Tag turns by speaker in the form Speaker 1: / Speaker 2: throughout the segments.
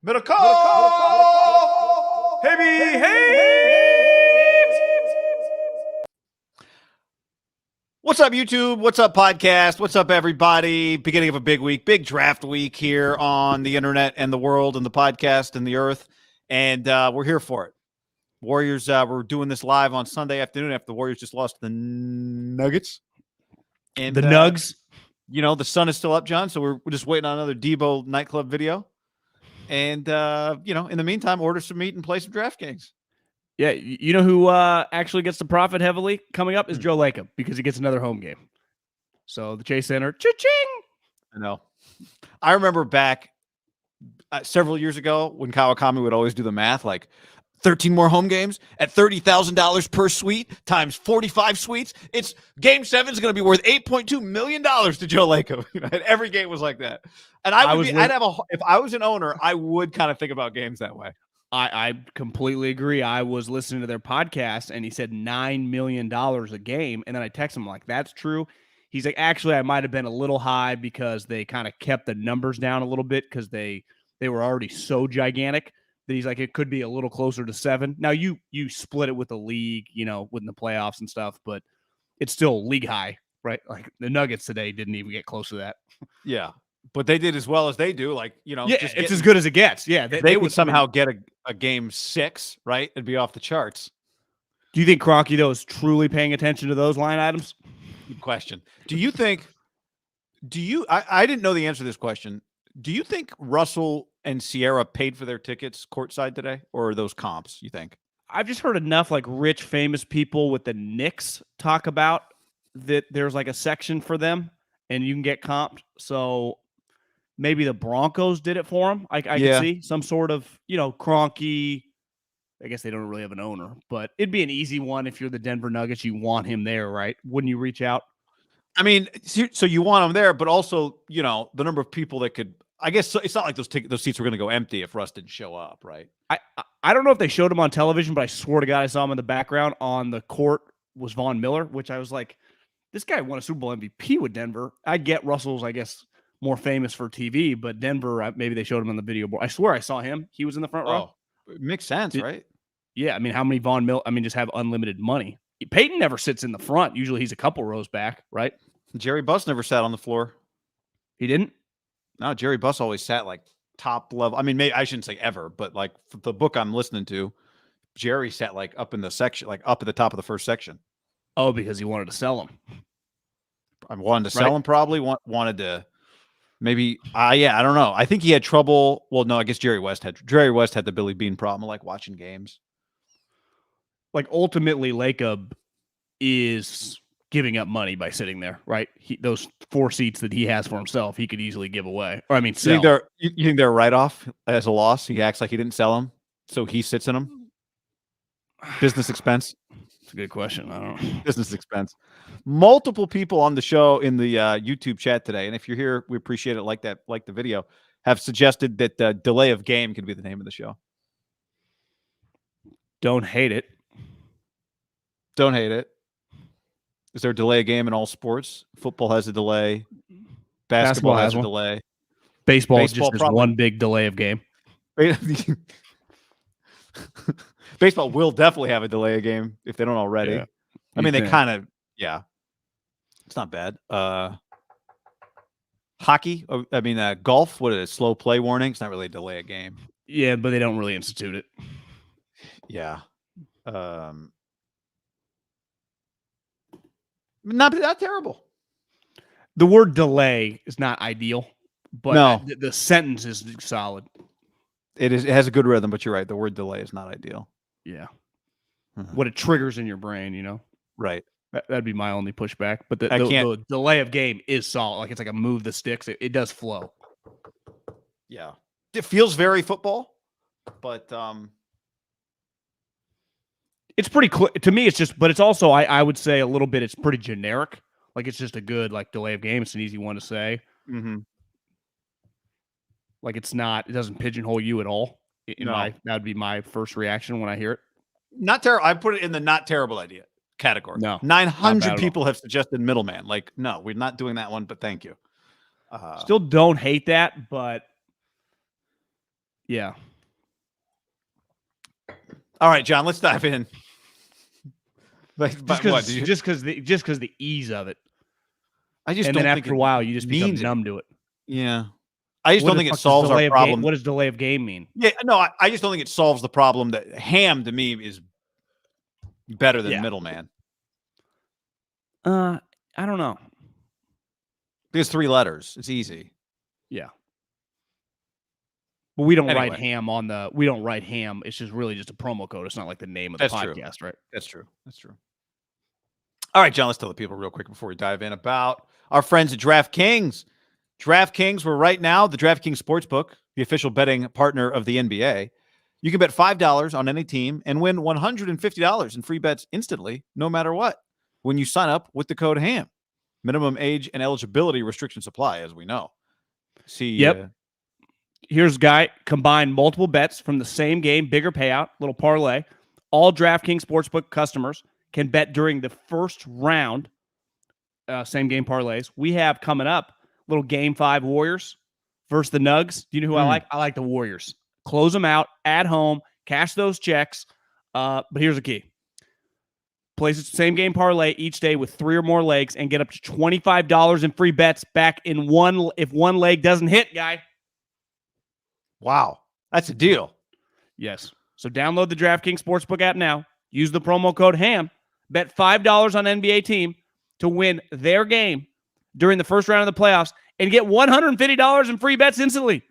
Speaker 1: Middlekauff! Hey! What's up, YouTube? What's up, podcast? What's up, everybody? Beginning of a big week, big draft week here on the internet and the world and the podcast and the earth. And we're here for it. Warriors, we're doing this live on Sunday afternoon after the Warriors just lost to the Nuggets. And
Speaker 2: the Nugs.
Speaker 1: You know, the sun is still up, John, so we're just waiting on another Deebo nightclub video. And, you know, in the meantime, order some meat and play some DraftKings.
Speaker 2: Yeah, you know who actually gets to profit heavily coming up is Joe Lacob because he gets another home game. So the Chase Center, cha-ching!
Speaker 1: I know. I remember back several years ago when Kawakami would always do the math, like 13 more home games at $30,000 per suite times 45 suites. It's Game 7 is going to be worth $8.2 million to Joe Lacob. You know, and every game was like that. And if I was an owner, I would kind of think about games that way.
Speaker 2: I completely agree. I was listening to their podcast and he said $9 million a game. And then I texted him like, that's true. He's like, actually, I might have been a little high because they kind of kept the numbers down a little bit because they were already so gigantic that he's like, it could be a little closer to 7. Now you split it with the league, you know, within the playoffs and stuff, but it's still league high, right? Like the Nuggets today didn't even get close to that.
Speaker 1: Yeah. But they did as well as they do. Like, you know,
Speaker 2: yeah, it's as good as it gets. Yeah.
Speaker 1: They would somehow get a game 6, right? It'd be off the charts.
Speaker 2: Do you think Kroenke, though, is truly paying attention to those line items?
Speaker 1: Good question. I didn't know the answer to this question. Do you think Russell and Sierra paid for their tickets courtside today, or are those comps, you think?
Speaker 2: I've just heard enough like rich, famous people with the Knicks talk about that there's like a section for them and you can get comped. So maybe the Broncos did it for them. I can see some sort of, you know, Kroenke. I guess they don't really have an owner, but it'd be an easy one if you're the Denver Nuggets. You want him there, right? Wouldn't you reach out?
Speaker 1: I mean, so you want him there, but also, you know, the number of people that could. I guess it's not like those seats were going to go empty if Russ didn't show up, right?
Speaker 2: I don't know if they showed him on television, but I swear to God, I saw him in the background on the court was Von Miller, which I was like, this guy won a Super Bowl MVP with Denver. I get Russell's, I guess, more famous for TV, but Denver, maybe they showed him on the video board. I swear I saw him. He was in the front row.
Speaker 1: It makes sense, right?
Speaker 2: Yeah, I mean, how many Von Miller? I mean, just have unlimited money. Peyton never sits in the front. Usually he's a couple rows back, right?
Speaker 1: Jerry Buss never sat on the floor.
Speaker 2: He didn't?
Speaker 1: No, Jerry Buss always sat like top level. I mean, maybe I shouldn't say ever, but like for the book I'm listening to, Jerry sat like up in the section, like up at the top of the first section.
Speaker 2: Oh, because he wanted to sell him.
Speaker 1: I wanted to sell him, probably wanted to maybe. I don't know. I think he had trouble. Well, no, I guess Jerry West had the Billy Bean problem, like watching games.
Speaker 2: Like ultimately, Lacob is giving up money by sitting there, right? Those 4 seats that he has for himself, he could easily give away. Or I mean, sell.
Speaker 1: You think they're a write-off as a loss? He acts like he didn't sell them, so he sits in them. Business expense.
Speaker 2: It's a good question. I don't know.
Speaker 1: Business expense. Multiple people on the show in the YouTube chat today, and if you're here, we appreciate it. Like the video, have suggested that delay of game could be the name of the show.
Speaker 2: Don't hate it.
Speaker 1: Don't hate it. Is there a delay of game in all sports? Football has a delay. Basketball has a delay.
Speaker 2: Baseball just is one big delay of game.
Speaker 1: Baseball will definitely have a delay of game if they don't already. Yeah, I mean, they kind of, it's not bad. Hockey, I mean, golf, what is it? Slow play warning? It's not really a delay of game.
Speaker 2: Yeah, but they don't really institute it.
Speaker 1: Yeah. Not terrible.
Speaker 2: The word delay is not ideal, but
Speaker 1: no.
Speaker 2: The sentence is solid.
Speaker 1: It has a good rhythm, but you're right. The word delay is not ideal.
Speaker 2: Yeah. What it triggers in your brain, you know?
Speaker 1: Right.
Speaker 2: That'd be my only pushback. But the delay of game is solid. Like it's like a move the sticks. It does flow.
Speaker 1: Yeah. It feels very football, but
Speaker 2: it's pretty clear to me. It's just, but it's also, I would say a little bit, it's pretty generic. Like it's just a good like delay of game. It's an easy one to say.
Speaker 1: Mm-hmm.
Speaker 2: Like it doesn't pigeonhole you at all. That would be my first reaction when I hear it.
Speaker 1: Not terrible. I put it in the not terrible idea category.
Speaker 2: No,
Speaker 1: 900 people have suggested middleman. Like, no, we're not doing that one, but thank you.
Speaker 2: Still don't hate that, but Yeah.
Speaker 1: All right, John, let's dive in.
Speaker 2: Just because the ease of it.
Speaker 1: I just
Speaker 2: and
Speaker 1: don't
Speaker 2: then
Speaker 1: think
Speaker 2: after a while you just become numb to it.
Speaker 1: Yeah. I just don't think it solves our problem.
Speaker 2: What does delay of game mean?
Speaker 1: Yeah, no, I just don't think it solves the problem that ham to me is better than middleman.
Speaker 2: I don't know.
Speaker 1: Because 3 letters. It's easy.
Speaker 2: Yeah. But we don't write ham on the. We don't write ham. It's just really just a promo code. It's not like the name of the podcast, right?
Speaker 1: That's true. That's true. All right, John, let's tell the people real quick before we dive in about our friends at DraftKings. DraftKings, we're right now the DraftKings Sportsbook, the official betting partner of the NBA. You can bet $5 on any team and win $150 in free bets instantly, no matter what, when you sign up with the code HAM. Minimum age and eligibility restrictions apply, as we know.
Speaker 2: Here's a guy, combine multiple bets from the same game, bigger payout, little parlay. All DraftKings Sportsbook customers can bet during the first round, same game parlays. We have coming up, little Game 5 Warriors versus the Nugs. Do you know who I like? I like the Warriors. Close them out at home, cash those checks. But here's the key. Place the same game parlay each day with 3 or more legs and get up to $25 in free bets back in one if one leg doesn't hit, guy.
Speaker 1: Wow. That's a deal.
Speaker 2: Yes. So download the DraftKings Sportsbook app now. Use the promo code HAM. Bet $5 on NBA team to win their game during the first round of the playoffs and get $150 in free bets instantly.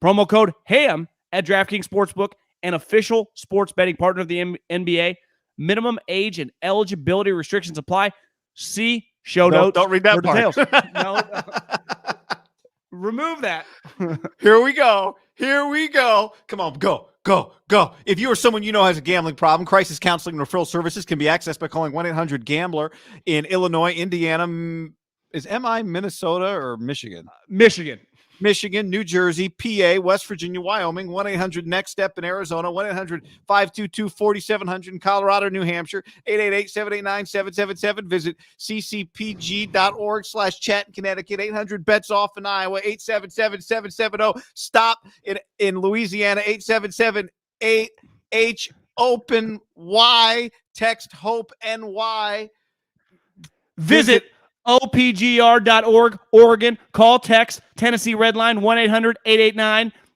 Speaker 2: Promo code HAM at DraftKings Sportsbook, an official sports betting partner of the NBA. Minimum age and eligibility restrictions apply. See show notes.
Speaker 1: Don't read that part.
Speaker 2: No. Remove that.
Speaker 1: Here we go. Come on, go. If you or someone you know has a gambling problem, crisis counseling and referral services can be accessed by calling 1-800-GAMBLER in Illinois, Indiana. Is MI Minnesota or Michigan? Michigan, New Jersey, PA, West Virginia, Wyoming, 1-800-NEXT-STEP in Arizona, 1-800-522-4700 in Colorado, New Hampshire, 888-789-777. Visit ccpg.org/chat in Connecticut, 800-BETS-OFF in Iowa, 877-770-STOP in Louisiana, 877-8H-OPEN-Y. Text HOPE-NY.
Speaker 2: Visit opgr.org, Oregon. Call, text Tennessee Redline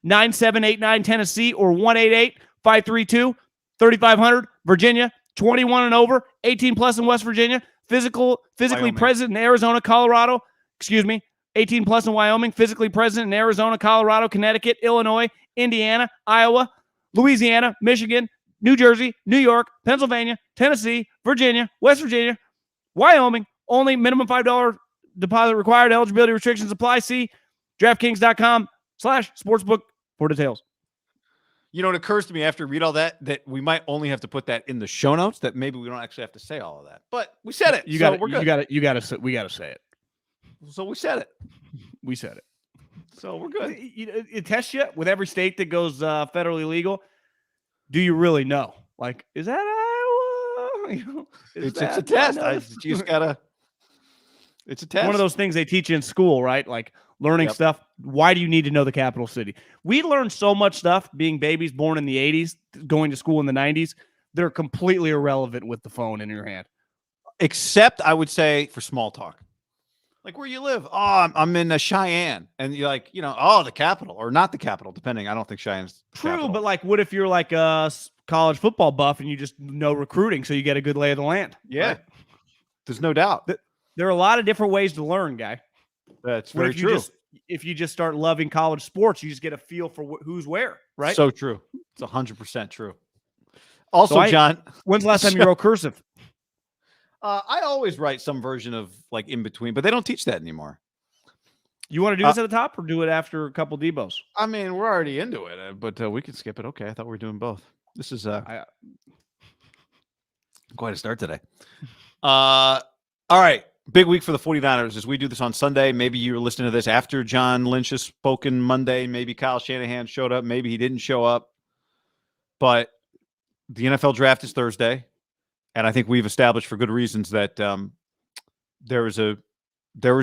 Speaker 2: 1-800-889-9789 Tennessee or 1-888-532-3500 Virginia. 21 and over, 18 plus in West Virginia. Physically
Speaker 1: Wyoming.
Speaker 2: present in Arizona, Colorado. 18 plus in Wyoming. Physically present in Arizona, Colorado, Connecticut, Illinois, Indiana, Iowa, Louisiana, Michigan, New Jersey, New York, Pennsylvania, Tennessee, Virginia, West Virginia, Wyoming. Only minimum $5 deposit required. Eligibility restrictions apply. See DraftKings.com/sportsbook for details.
Speaker 1: You know, it occurs to me after read all that we might only have to put that in the show notes, that maybe we don't actually have to say all of that. But we said it.
Speaker 2: We got to say it.
Speaker 1: So we said it.
Speaker 2: We said it.
Speaker 1: So we're good.
Speaker 2: It tests you with every state that goes federally legal. Do you really know? Like, is that Iowa?
Speaker 1: It's a test. You just gotta. It's a test.
Speaker 2: One of those things they teach you in school, right? Like learning stuff. Why do you need to know the capital city? We learned so much stuff being babies born in the 80s, going to school in the 90s. They're completely irrelevant with the phone in your hand.
Speaker 1: Except, I would say, for small talk. Like, where you live? Oh, I'm in Cheyenne. And you're like, the capital or not the capital, depending. I don't think Cheyenne's
Speaker 2: true,
Speaker 1: capital.
Speaker 2: but like, what if you're like a college football buff and you just know recruiting, so you get a good lay of the land?
Speaker 1: Yeah.
Speaker 2: Right?
Speaker 1: There's no doubt.
Speaker 2: There are a lot of different ways to learn, guy.
Speaker 1: That's very true.
Speaker 2: If you just start loving college sports, you just get a feel for who's where, right?
Speaker 1: So true. It's 100% true. Also, John,
Speaker 2: when's the last time you wrote cursive?
Speaker 1: I always write some version of like in between, but they don't teach that anymore.
Speaker 2: You want to do this at the top or do it after a couple Deebos?
Speaker 1: I mean, we're already into it, but we can skip it. Okay, I thought we were doing both. This is quite a start today. All right. Big week for the 49ers as we do this on Sunday. Maybe you were listening to this after John Lynch has spoken Monday. Maybe Kyle Shanahan showed up. Maybe he didn't show up. But the NFL draft is Thursday. And I think we've established for good reasons that there was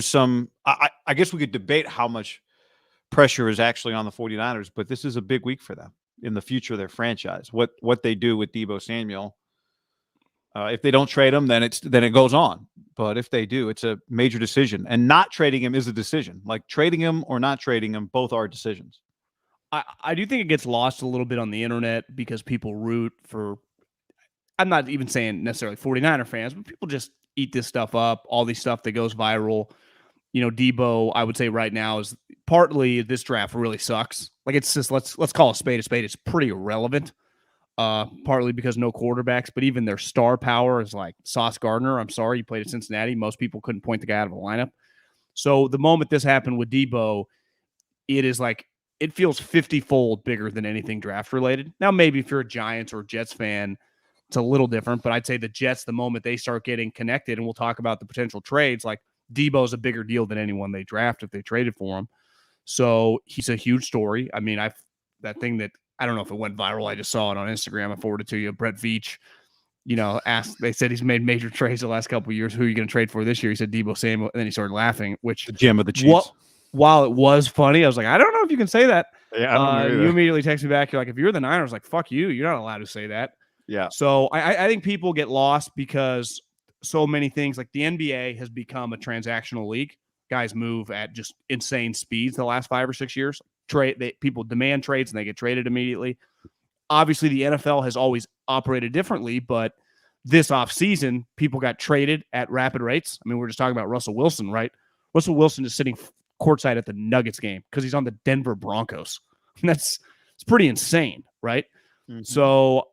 Speaker 1: some, I guess we could debate how much pressure is actually on the 49ers, but this is a big week for them in the future of their franchise. What they do with Deebo Samuel, if they don't trade him, then it goes on. But if they do, it's a major decision. And not trading him is a decision. Like trading him or not trading him, both are decisions.
Speaker 2: I do think it gets lost a little bit on the internet because people root for, I'm not even saying necessarily 49er fans, but people just eat this stuff up, all these stuff that goes viral. Deebo, I would say right now is partly this draft really sucks. Like it's just, let's call a spade a spade. It's pretty irrelevant. Partly because no quarterbacks, but even their star power is like Sauce Gardner. I'm sorry, you played at Cincinnati. Most people couldn't point the guy out of a lineup. So the moment this happened with Deebo, it is like, it feels 50-fold bigger than anything draft related. Now, maybe if you're a Giants or Jets fan, it's a little different, but I'd say the Jets, the moment they start getting connected, and we'll talk about the potential trades, like Deebo's a bigger deal than anyone they draft if they traded for him. So he's a huge story. I mean, that thing that, I don't know if it went viral. I just saw it on Instagram. I forwarded it to you. Brett Veach, they said he's made major trades the last couple of years. Who are you going to trade for this year? He said Deebo Samuel, and then he started laughing, which
Speaker 1: the gem of the Chiefs.
Speaker 2: While it was funny, I was like, I don't know if you can say that.
Speaker 1: Yeah, I don't know either.
Speaker 2: You immediately text me back. You're like, if you're the Niners, like, fuck you. You're not allowed to say that.
Speaker 1: Yeah.
Speaker 2: So I think people get lost because so many things, like the NBA has become a transactional league. Guys move at just insane speeds the last 5 or 6 years. People demand trades and they get traded immediately. Obviously, the NFL has always operated differently, but this offseason, people got traded at rapid rates. I mean, we're just talking about Russell Wilson, right? Russell Wilson is sitting courtside at the Nuggets game because he's on the Denver Broncos. It's pretty insane, right? Mm-hmm. So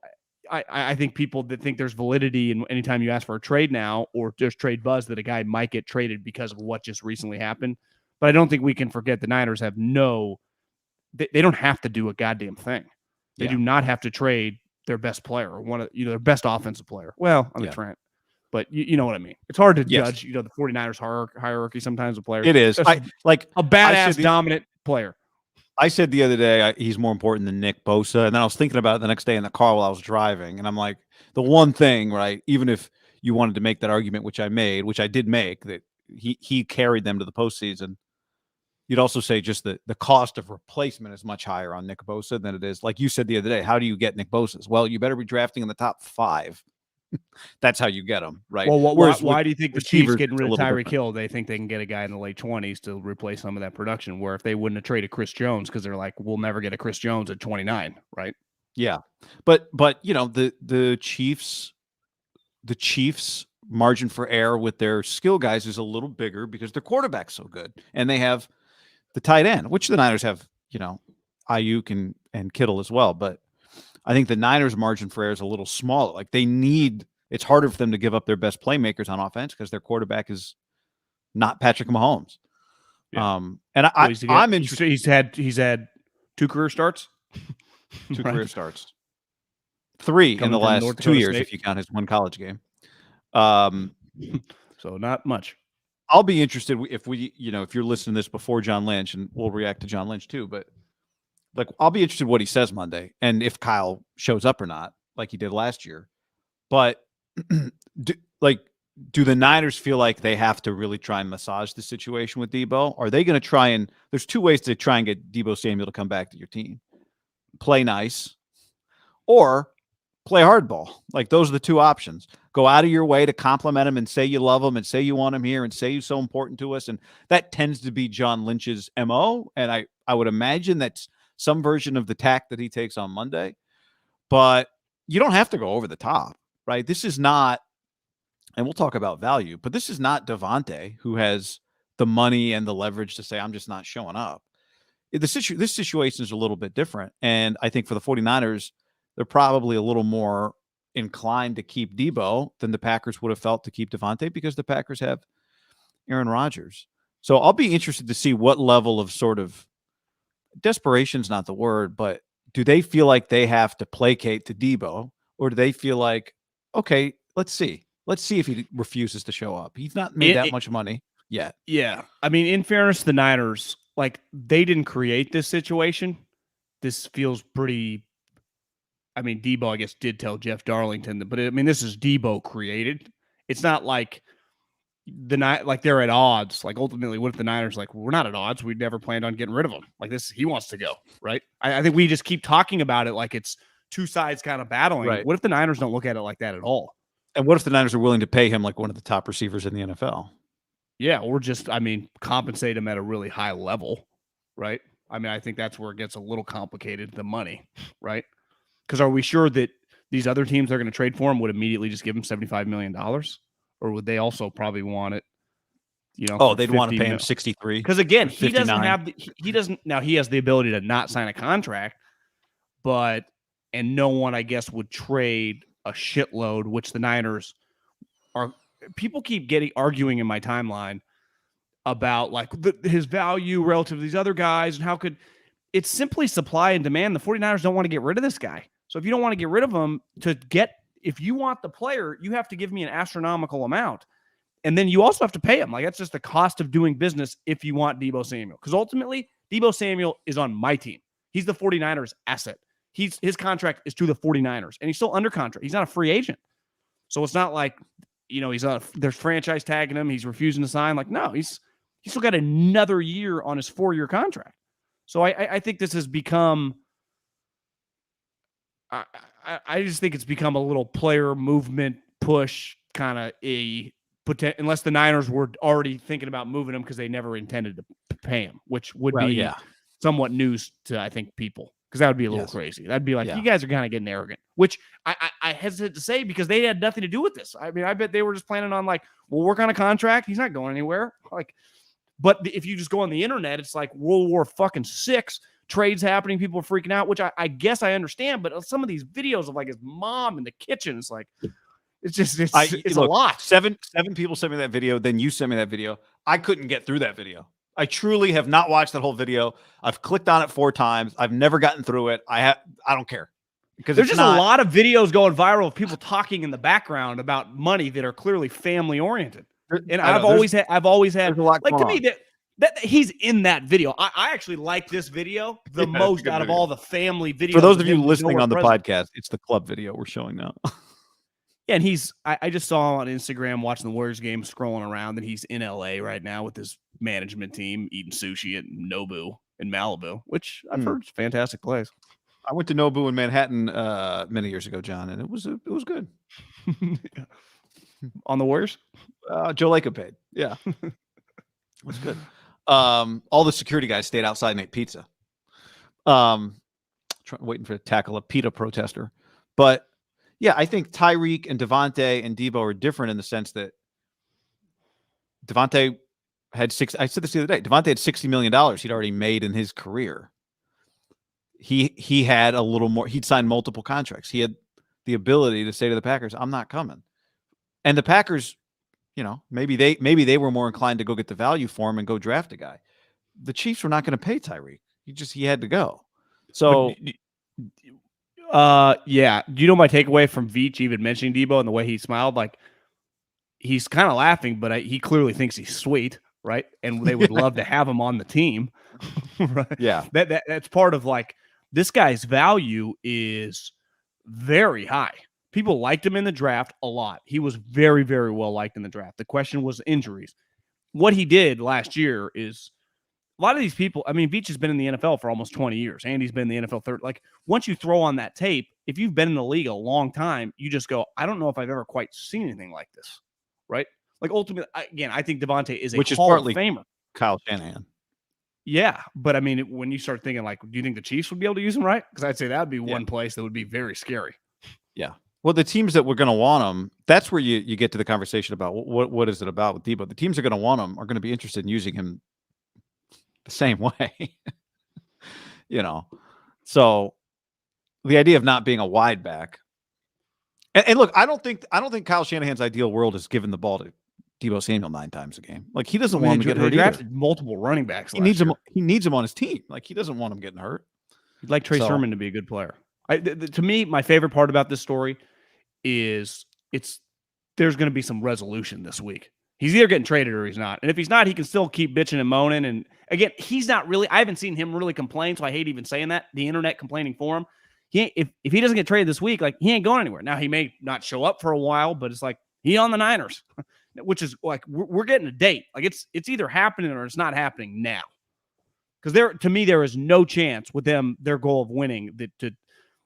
Speaker 2: I think people that think there's validity in anytime you ask for a trade now or there's trade buzz that a guy might get traded because of what just recently happened. But I don't think we can forget the Niners have they don't have to do a goddamn thing. They do not have to trade their best player or one of their best offensive player. Well, on the Trent. But you know what I mean. It's hard to judge, the 49ers hierarchy sometimes of players.
Speaker 1: It is. Like
Speaker 2: a badass dominant player.
Speaker 1: I said the other day he's more important than Nick Bosa, and then I was thinking about it the next day in the car while I was driving, and I'm like, the one thing, right? Even if you wanted to make that argument, which I did make, that he carried them to the postseason, you'd also say just the cost of replacement is much higher on Nick Bosa than it is, like you said the other day. How do you get Nick Bosa's? Well, you better be drafting in the top 5. That's how you get them, right?
Speaker 2: Well, why do you think the Chiefs getting rid of Tyreek Hill? They think they can get a guy in the late 20s to replace some of that production, where if they wouldn't have traded Chris Jones because they're like, we'll never get a Chris Jones at 29, right?
Speaker 1: Yeah. But the Chiefs margin for error with their skill guys is a little bigger because their quarterback's so good. And they have the tight end, which the Niners have, Ayuk and Kittle as well. But I think the Niners' margin for error is a little smaller. Like it's harder for them to give up their best playmakers on offense because their quarterback is not Patrick Mahomes.
Speaker 2: Yeah.
Speaker 1: And I'm interested.
Speaker 2: He's had 2 career starts.
Speaker 1: 2 career starts. 3 in the last 2 years, if you count his one college game.
Speaker 2: So not much.
Speaker 1: I'll be interested if you're listening to this before John Lynch, and we'll react to John Lynch too, but I'll be interested what he says Monday and if Kyle shows up or not, like he did last year. But do the Niners feel like they have to really try and massage the situation with Deebo? Are they going to try and – there's 2 ways to try and get Deebo Samuel to come back to your team. Play nice or play hardball. Like, those are the 2 options. Go out of your way to compliment him and say you love him and say you want him here and say he's so important to us. And that tends to be John Lynch's MO. And I would imagine that's some version of the tack that he takes on Monday. But you don't have to go over the top, right? This is not – and we'll talk about value, but this is not Devontae, who has the money and the leverage to say, I'm just not showing up. This situation is a little bit different. And I think for the 49ers, they're probably a little more inclined to keep Deebo than the Packers would have felt to keep Devontae, because the Packers have Aaron Rodgers. So I'll be interested to see what level of sort of desperation's not the word, but do they feel like they have to placate to Deebo, or do they feel like, okay, let's see if he refuses to show up. He's not made that much money yet.
Speaker 2: Yeah. I mean, in fairness to the Niners, like, they didn't create this situation. This feels pretty, I mean, Deebo, I guess, did tell Jeff Darlington, but I mean, this is Deebo created. It's not like they're at odds. Like ultimately, what if the Niners like we're not at odds? We never planned on getting rid of him. Like this, he wants to go, right? I think we just keep talking about it like it's two sides kind of battling.
Speaker 1: Right.
Speaker 2: What if the Niners don't look at it like that at all?
Speaker 1: And what if the Niners are willing to pay him like one of the top receivers in the NFL?
Speaker 2: Yeah, or just compensate him at a really high level, right? I think that's where it gets a little complicated. The money, right? Because are we sure that these other teams that are going to trade for him would immediately just give him $75 million? Or would they also probably want it,
Speaker 1: they'd want to pay him 63.
Speaker 2: Because again, he doesn't have now he has the ability to not sign a contract, and no one, I guess, would trade a shitload, which the Niners are. People keep arguing in my timeline about like his value relative to these other guys and how could it's simply supply and demand. The 49ers don't want to get rid of this guy. So if you don't want to get rid of him if you want the player, you have to give me an astronomical amount. And then you also have to pay him. Like that's just the cost of doing business if you want Deebo Samuel. Because ultimately, Deebo Samuel is on my team. He's the 49ers asset. His contract is to the 49ers. And he's still under contract. He's not a free agent. So it's not like, there's franchise tagging him. He's refusing to sign. Like, no, he's still got another year on his 4-year contract. So I think this has become I just think it's become a little player movement push kind of unless the Niners were already thinking about moving him because they never intended to pay him, which would be somewhat news to, I think, people, because that would be a little crazy. That'd be like, you guys are kind of getting arrogant, which I hesitate to say because they had nothing to do with this. I bet they were just planning on like, we'll work on a contract. He's not going anywhere. Like, but if you just go on the internet, it's like World War fucking VI. Trades happening, people are freaking out, which I guess I understand. But some of these videos of like his mom in the kitchen, it's like it's a lot.
Speaker 1: Seven people sent me that video. Then you sent me that video. I couldn't get through that video. I truly have not watched that whole video. I've clicked on it 4 times. I've never gotten through it. I don't care because
Speaker 2: there's just a lot of videos going viral of people talking in the background about money that are clearly family oriented. And I've always had like to me that he's in that video. I actually like this video the most out of all the family videos.
Speaker 1: For those of you listening on the podcast, it's the club video we're showing now.
Speaker 2: Yeah, and I just saw on Instagram watching the Warriors game, scrolling around, that he's in LA right now with his management team eating sushi at Nobu in Malibu, which I've heard is a fantastic place.
Speaker 1: I went to Nobu in Manhattan many years ago, John, and it was good.
Speaker 2: On the Warriors?
Speaker 1: Joe Lacob paid. Yeah. It was good. All the security guys stayed outside and ate pizza. Waiting to tackle a PETA protester. But yeah, I think Tyreek and Devontae and Deebo are different in the sense that Devontae had I said this the other day. Devontae had $60 million he'd already made in his career. He had a little more. He'd signed multiple contracts. He had the ability to say to the Packers, "I'm not coming." And the Packers, maybe they were more inclined to go get the value for him and go draft a guy. The Chiefs were not going to pay Tyreek. He had to go. So,
Speaker 2: yeah. Do you know my takeaway from Veach even mentioning Deebo and the way he smiled? Like, he's kind of laughing, but he clearly thinks he's sweet, right? And they would love to have him on the team, right?
Speaker 1: Yeah.
Speaker 2: That's part of like this guy's value is very high. People liked him in the draft a lot. He was very, very well liked in the draft. The question was injuries. What he did last year is a lot of these people. Veach has been in the NFL for almost 20 years. Andy's been in the NFL 30. Like, once you throw on that tape, if you've been in the league a long time, you just go, I don't know if I've ever quite seen anything like this, right? Like, ultimately, again, I think Devontae is a Hall of Famer.
Speaker 1: Kyle Shanahan.
Speaker 2: Yeah, but when you start thinking, like, do you think the Chiefs would be able to use him, right? Because I'd say that would be one place that would be very scary.
Speaker 1: Yeah. Well, the teams that were going to want him, that's where you get to the conversation about what is it about with Deebo. The teams that are going to want him are going to be interested in using him the same way. So the idea of not being a wide back. And look, I don't think Kyle Shanahan's ideal world is giving the ball to Deebo Samuel 9 times a game. Like, he doesn't want him to get hurt either.
Speaker 2: Multiple running backs.
Speaker 1: He needs him on his team. Like, he doesn't want him getting hurt.
Speaker 2: He'd like Trey Sermon to be a good player. To me, my favorite part about this story is there's going to be some resolution this week. He's either getting traded or he's not. And if he's not, he can still keep bitching and moaning. And again, he's not really, I haven't seen him really complain. So I hate even saying that, the internet complaining for him. If he doesn't get traded this week, like, he ain't going anywhere. Now, he may not show up for a while, but it's like, he on the Niners. which is like we're getting a date. Like it's either happening or it's not happening now. Because to me, there is no chance with them, their goal of winning, that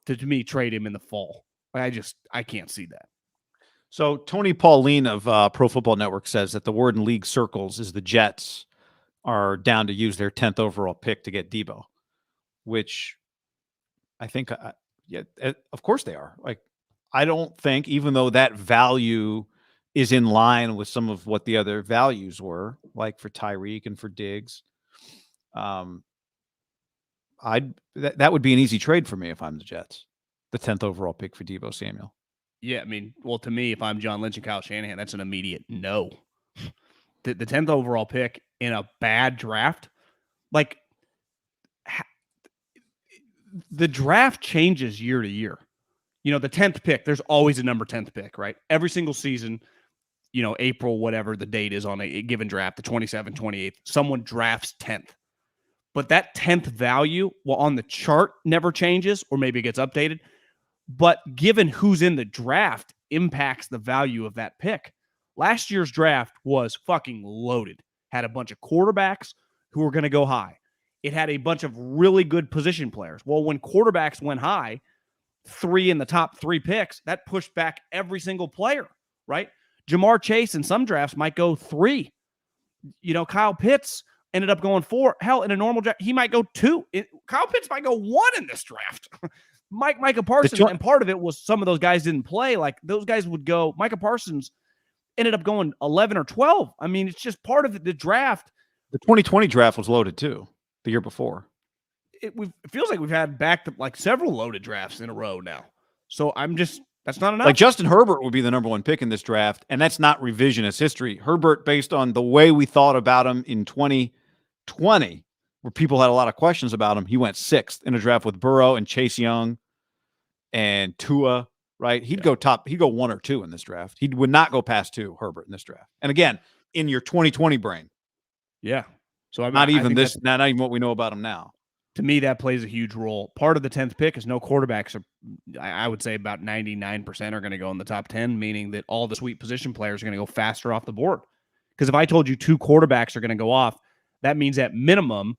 Speaker 2: to me trade him in the fall. I can't see that.
Speaker 1: So Tony Pauline of Pro Football Network says that the word in league circles is the Jets are down to use their 10th overall pick to get Deebo, which I think, of course they are. Like, I don't think, even though that value is in line with some of what the other values were, like for Tyreek and for Diggs, that would be an easy trade for me if I'm the Jets. The 10th overall pick for Deebo Samuel.
Speaker 2: Yeah, I mean, well, to me, if I'm John Lynch and Kyle Shanahan, that's an immediate no. The 10th overall pick in a bad draft, like the draft changes year to year. You know, the 10th pick, there's always a number 10th pick, right? Every single season, you know, April, whatever the date is on a given draft, the 27th, 28th, someone drafts 10th. But that 10th value, well, on the chart never changes, or maybe it gets updated. But given who's in the draft impacts the value of that pick. Last year's draft was fucking loaded. Had a bunch of quarterbacks who were going to go high. It had a bunch of really good position players. Well, when quarterbacks went high, 3 in the top 3 picks, that pushed back every single player, right? Jamar Chase in some drafts might go 3. You know, Kyle Pitts ended up going 4. Hell, in a normal draft, he might go 2. Kyle Pitts might go 1 in this draft. Micah Parsons, and part of it was some of those guys didn't play. Like, those guys would go, Micah Parsons ended up going 11 or 12. I mean, it's just part of the draft.
Speaker 1: The 2020 draft was loaded too, the year before.
Speaker 2: It feels like we've had back to like several loaded drafts in a row now. So that's not enough.
Speaker 1: Like Justin Herbert would be the number 1 pick in this draft, and that's not revisionist history. Herbert, based on the way we thought about him in 2020, where people had a lot of questions about him, he went 6th in a draft with Burrow and Chase Young and Tua, right? He'd go 1 or 2 in this draft. He would not go past 2, Herbert, in this draft. And again, in your 2020 brain.
Speaker 2: Yeah. So
Speaker 1: not even what we know about him now.
Speaker 2: To me, that plays a huge role. Part of the 10th pick is no quarterbacks. I would say about 99% are going to go in the top 10, meaning that all the sweet position players are going to go faster off the board. Because if I told you 2 quarterbacks are going to go off, that means at minimum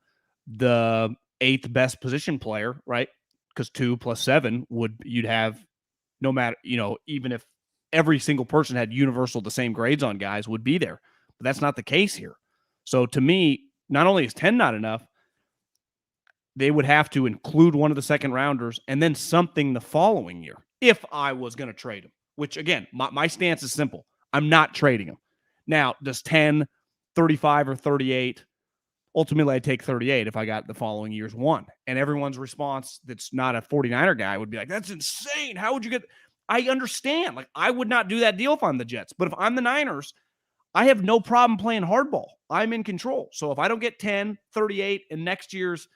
Speaker 2: the 8th best position player, right? Because 2 plus 7 you'd have, no matter, you know, even if every single person had universal the same grades on guys, would be there. But that's not the case here. So to me, not only is 10 not enough, they would have to include one of the second rounders and then something the following year if I was going to trade him, which again, my stance is simple. I'm not trading him. Now, does 10, 35, or 38? Ultimately, I'd take 38 if I got the following year's 1. And everyone's response that's not a 49er guy would be like, that's insane. How would you get? I understand. Like, I would not do that deal if I'm the Jets. But if I'm the Niners, I have no problem playing hardball. I'm in control. So if I don't get 10, 38, and next year's,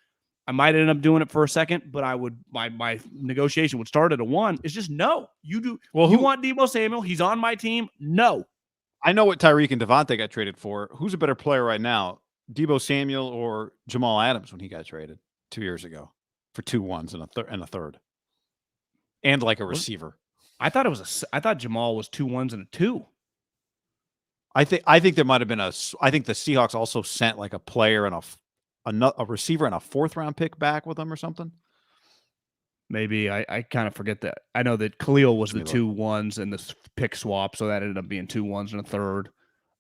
Speaker 2: I might end up doing it for a second, but I would, my negotiation would start at a 1. It's just no. You do. Well, you want Deebo Samuel? He's on my team. No.
Speaker 1: I know what Tyreek and Devontae got traded for. Who's a better player right now? Deebo Samuel or Jamal Adams when he got traded 2 years ago for 2 1s and a third, and like a receiver.
Speaker 2: I thought Jamal was 2 1s and a 2.
Speaker 1: I think there might have been I think the Seahawks also sent like a player and a receiver and a 4th round pick back with them or something.
Speaker 2: Maybe I kind of forget that. I know that Khalil was the 2 1s and the pick swap, so that ended up being 2 1s and a third.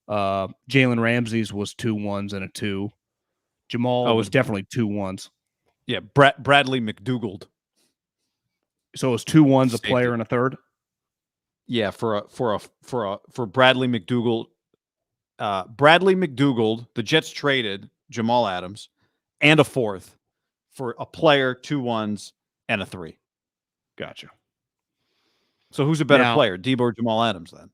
Speaker 2: Jalen Ramsey's was 2 1s and a 2. Jamal was definitely 2 1s.
Speaker 1: Yeah, Bradley McDougald.
Speaker 2: So it was 2 1s, a player and a third.
Speaker 1: Yeah, for Bradley McDougald. Bradley McDougald, the Jets traded Jamal Adams and a 4th for a player, 2 1s, and a 3.
Speaker 2: Gotcha.
Speaker 1: So who's a better player, Deebo or Jamal Adams then?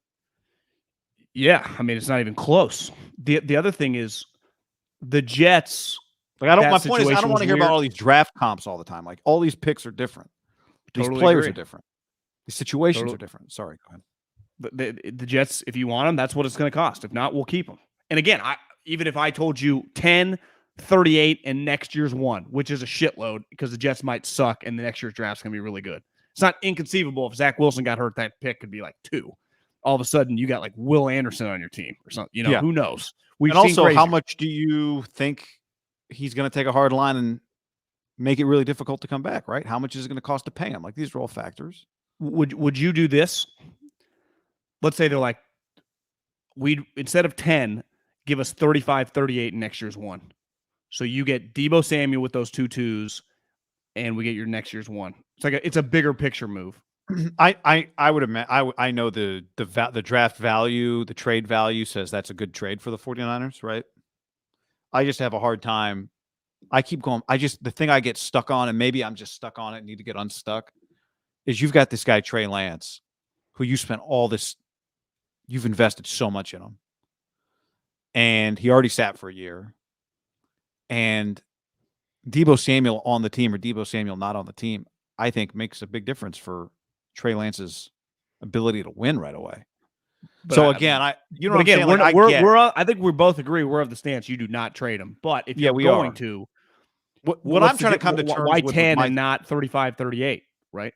Speaker 2: Yeah, I mean, it's not even close. The other thing is the Jets.
Speaker 1: Like, my point is, I don't want to hear about all these draft comps all the time. Like, all these picks are different. These players are different. These situations are different. Sorry, go
Speaker 2: ahead. The Jets, if you want them, that's what it's going to cost. If not, we'll keep them. And again, even if I told you 10, 38, and next year's 1, which is a shitload because the Jets might suck and the next year's draft's going to be really good. It's not inconceivable if Zach Wilson got hurt, that pick could be like 2. all of a sudden you got like Will Anderson on your team or something. You know, who knows?
Speaker 1: And also, how much do you think he's going to take a hard line and make it really difficult to come back, right? How much is it going to cost to pay him? Like, these are all factors.
Speaker 2: Would you do this? Let's say they're like, instead of 10, give us 35, 38 in next year's one. So you get Deebo Samuel with those 2 2s, and we get your next year's one. It's like it's a bigger picture move.
Speaker 1: I would imagine. I know the draft value, the trade value says that's a good trade for the 49ers, right? I just have a hard time. I keep going. The thing I get stuck on, and maybe I'm just stuck on it, need to get unstuck, is you've got this guy, Trey Lance, who you've invested so much in him. And he already sat for a year. And Deebo Samuel on the team or Deebo Samuel not on the team, I think makes a big difference for Trey Lance's ability to win right away. But I
Speaker 2: think we both agree we're of the stance you do not trade him. But if you're going to,
Speaker 1: what I'm trying to come to terms
Speaker 2: why
Speaker 1: with
Speaker 2: 10 and not 35, 38, right?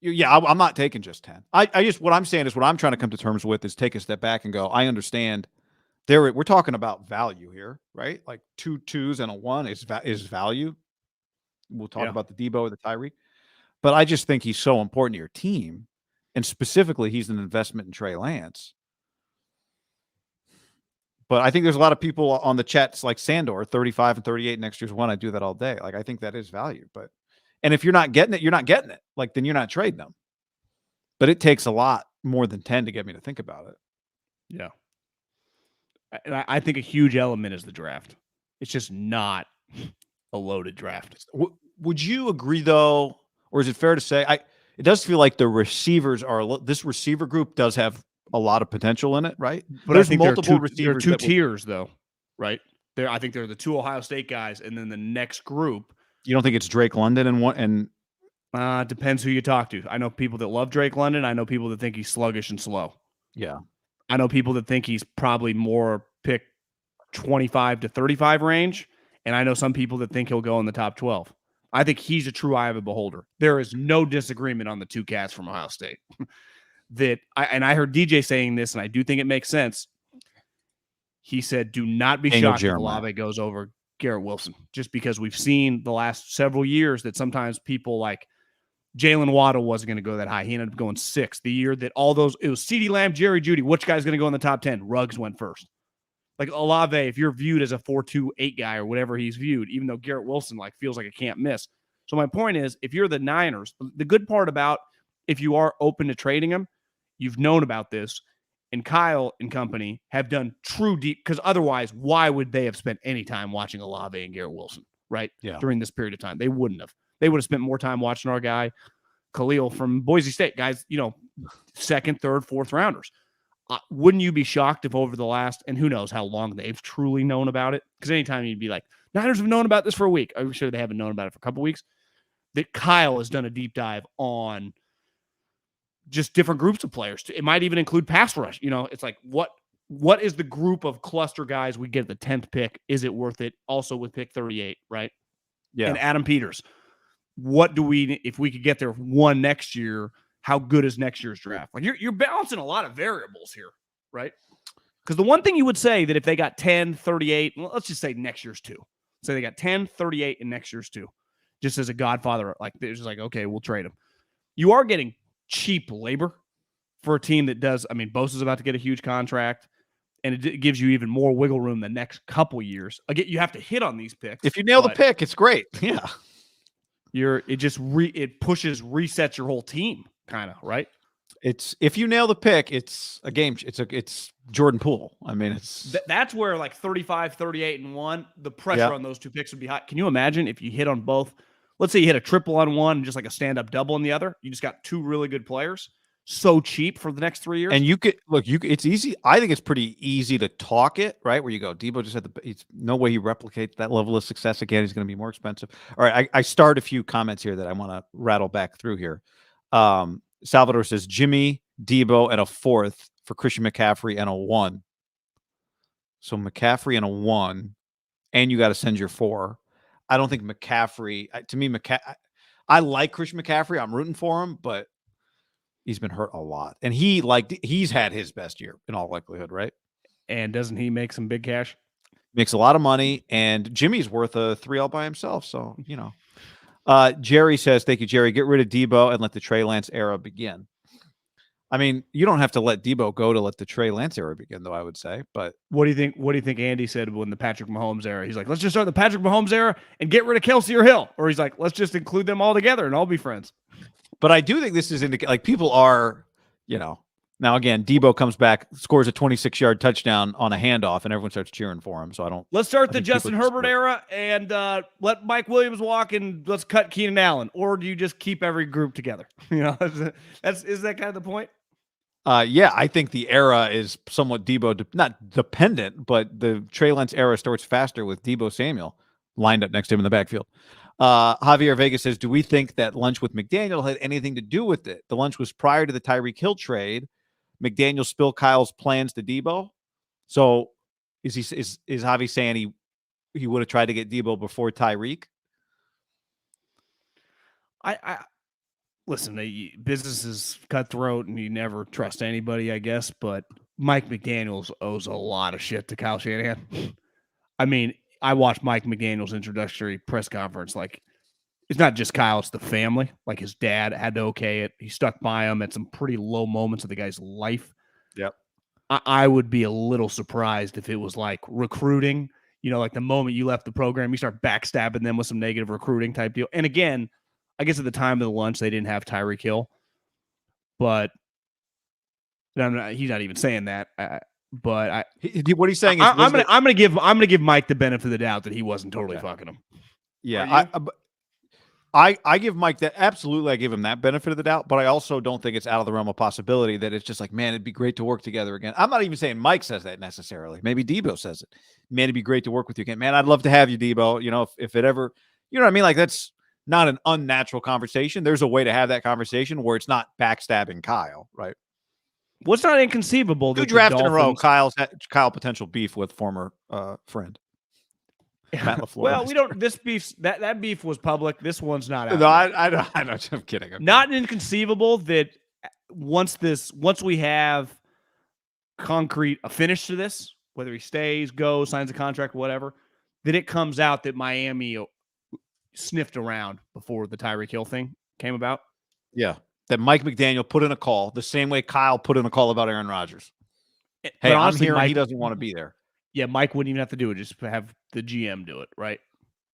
Speaker 1: Yeah, I'm not taking just 10. What I'm saying is what I'm trying to come to terms with is take a step back and go, I understand we're talking about value here, right? Like 2 2s and a 1 is value. We'll talk about the Deebo or the Tyreek. But I just think he's so important to your team. And specifically, he's an investment in Trey Lance. But I think there's a lot of people on the chats like Sandor, 35 and 38 next year's one. I do that all day. Like, I think that is value. And if you're not getting it, you're not getting it. Like, then you're not trading them. But it takes a lot more than 10 to get me to think about it.
Speaker 2: Yeah. And I think a huge element is the draft. It's just not a loaded draft.
Speaker 1: Would you agree, though, or is it fair to say it does feel like the receivers this receiver group does have a lot of potential in it, right?
Speaker 2: But
Speaker 1: there's
Speaker 2: I think
Speaker 1: multiple
Speaker 2: there are
Speaker 1: receivers.
Speaker 2: Two tiers, though, right? I think they're the 2 Ohio State guys, and then the next group.
Speaker 1: You don't think it's Drake London and one and
Speaker 2: depends who you talk to. I know people that love Drake London. I know people that think he's sluggish and slow.
Speaker 1: Yeah.
Speaker 2: I know people that think he's probably more pick 25 to 35 range, and I know some people that think he'll go in the top 12. I think he's a true eye of the beholder. There is no disagreement on the 2 cats from Ohio State. I heard DJ saying this, and I do think it makes sense. He said, do not be shocked if Olave goes over Garrett Wilson, just because we've seen the last several years that sometimes people like Jalen Waddle wasn't going to go that high. He ended up going 6th. The year that it was CeeDee Lamb, Jerry Jeudy. Which guy's going to go in the top 10? Ruggs went first. Like Olave, if you're viewed as a 4-2-8 guy or whatever he's viewed, even though Garrett Wilson feels like a can't miss. So my point is, if you're the Niners, the good part about if you are open to trading him, you've known about this, and Kyle and company have done true deep, because otherwise, why would they have spent any time watching Olave and Garrett Wilson, right?
Speaker 1: Yeah.
Speaker 2: During this period of time. They wouldn't have. They would have spent more time watching our guy, Khalil from Boise State. Guys, 2nd, 3rd, 4th rounders. Wouldn't you be shocked if over the last, and who knows how long they've truly known about it? Because anytime you'd be like, Niners have known about this for a week. I'm sure they haven't known about it for a couple weeks. That Kyle has done a deep dive on just different groups of players. It might even include pass rush. It's like, what is the group of cluster guys we get at the 10th pick? Is it worth it? Also with pick 38, right?
Speaker 1: Yeah.
Speaker 2: And Adam Peters. What do we, if we could get there 1 next year, how good is next year's draft? Like you're balancing a lot of variables here, right? Because the one thing you would say that if they got 10, 38, let's just say next year's 2. Say they got 10, 38 in next year's 2. Just as a godfather, like they're just like, okay, we'll trade him. You are getting cheap labor for a team that does. I mean, Bosa's about to get a huge contract, and it gives you even more wiggle room the next couple years. Again, you have to hit on these picks.
Speaker 1: If you nail the pick, it's great. Yeah.
Speaker 2: It resets your whole team, kind of, right?
Speaker 1: It's if you nail the pick, it's a game. It's Jordan Poole. I mean,
Speaker 2: that's where like 35, 38, and 1, the pressure on those 2 picks would be high. Can you imagine if you hit on both? Let's say you hit a triple on one and just like a stand-up double on the other. You just got 2 really good players. So cheap for the next 3 years.
Speaker 1: And it's easy. I think it's pretty easy to talk it, right? Where you go, Deebo just had it's no way he replicates that level of success again. He's going to be more expensive. All right. I start a few comments here that I want to rattle back through here. Salvador says Jimmy, Deebo, and a 4th for Christian McCaffrey and a 1. So McCaffrey and a 1, and you got to send your 4. I don't think McCaffrey, to me, I like Christian McCaffrey. I'm rooting for him, but He's been hurt a lot. And he's had his best year in all likelihood, right?
Speaker 2: And doesn't he make some big cash?
Speaker 1: Makes a lot of money, and Jimmy's worth a 3L by himself. So, Jerry says, thank you, Jerry. Get rid of Deebo and let the Trey Lance era begin. I mean, you don't have to let Deebo go to let the Trey Lance era begin, though, I would say. But
Speaker 2: what do you think? What do you think Andy said when the Patrick Mahomes era? He's like, let's just start the Patrick Mahomes era and get rid of Kelsey or Hill. Or he's like, let's just include them all together and all be friends.
Speaker 1: But I do think this is like people are, now again, Deebo comes back, scores a 26-yard touchdown on a handoff, and everyone starts cheering for him. So I don't.
Speaker 2: Let's start the Justin Herbert era and let Mike Williams walk, and let's cut Keenan Allen. Or do you just keep every group together? Is that kind of the point?
Speaker 1: Yeah, I think the era is somewhat Deebo, not dependent, but the Trey Lance era starts faster with Deebo Samuel lined up next to him in the backfield. Javier Vega says, do we think that lunch with McDaniel had anything to do with it? The lunch was prior to the Tyreek Hill trade. McDaniel spilled Kyle's plans to Deebo. So is Javi saying he would have tried to get Deebo before Tyreek?
Speaker 2: I listen, business is cutthroat and you never trust anybody, I guess, but Mike McDaniels owes a lot of shit to Kyle Shanahan. I mean, I watched Mike McDaniel's introductory press conference. Like, it's not just Kyle, it's the family. Like, his dad had to okay it. He stuck by him at some pretty low moments of the guy's life.
Speaker 1: Yep.
Speaker 2: I would be a little surprised if it was like recruiting, like the moment you left the program, you start backstabbing them with some negative recruiting type deal. And again, I guess at the time of the lunch, they didn't have Tyreek Hill, but he's not even saying that. But
Speaker 1: what he's saying is,
Speaker 2: I'm gonna give Mike the benefit of the doubt that he wasn't totally fucking him.
Speaker 1: Yeah, I give Mike that. Absolutely, I give him that benefit of the doubt, but I also don't think it's out of the realm of possibility that it's just like, man, it'd be great to work together again. I'm not even saying Mike says that necessarily. Maybe Deebo says it. Man, it'd be great to work with you again. Man, I'd love to have you, Deebo. If it ever, you know what I mean? Like, that's not an unnatural conversation. There's a way to have that conversation where it's not backstabbing Kyle, right?
Speaker 2: What's not inconceivable?
Speaker 1: 2 drafts in a row, Kyle potential beef with former friend. Matt LaFleur.
Speaker 2: Well, we don't. This beef, that beef was public. This one's not out.
Speaker 1: No, I know. I'm kidding.
Speaker 2: Not inconceivable that once we have a finish to this, whether he stays, goes, signs a contract, whatever, that it comes out that Miami sniffed around before the Tyreek Hill thing came about.
Speaker 1: Yeah, that Mike McDaniel put in a call the same way Kyle put in a call about Aaron Rodgers. Hey, honestly, I'm here. He doesn't want to be there.
Speaker 2: Yeah, Mike wouldn't even have to do it. Just have the GM do it, right?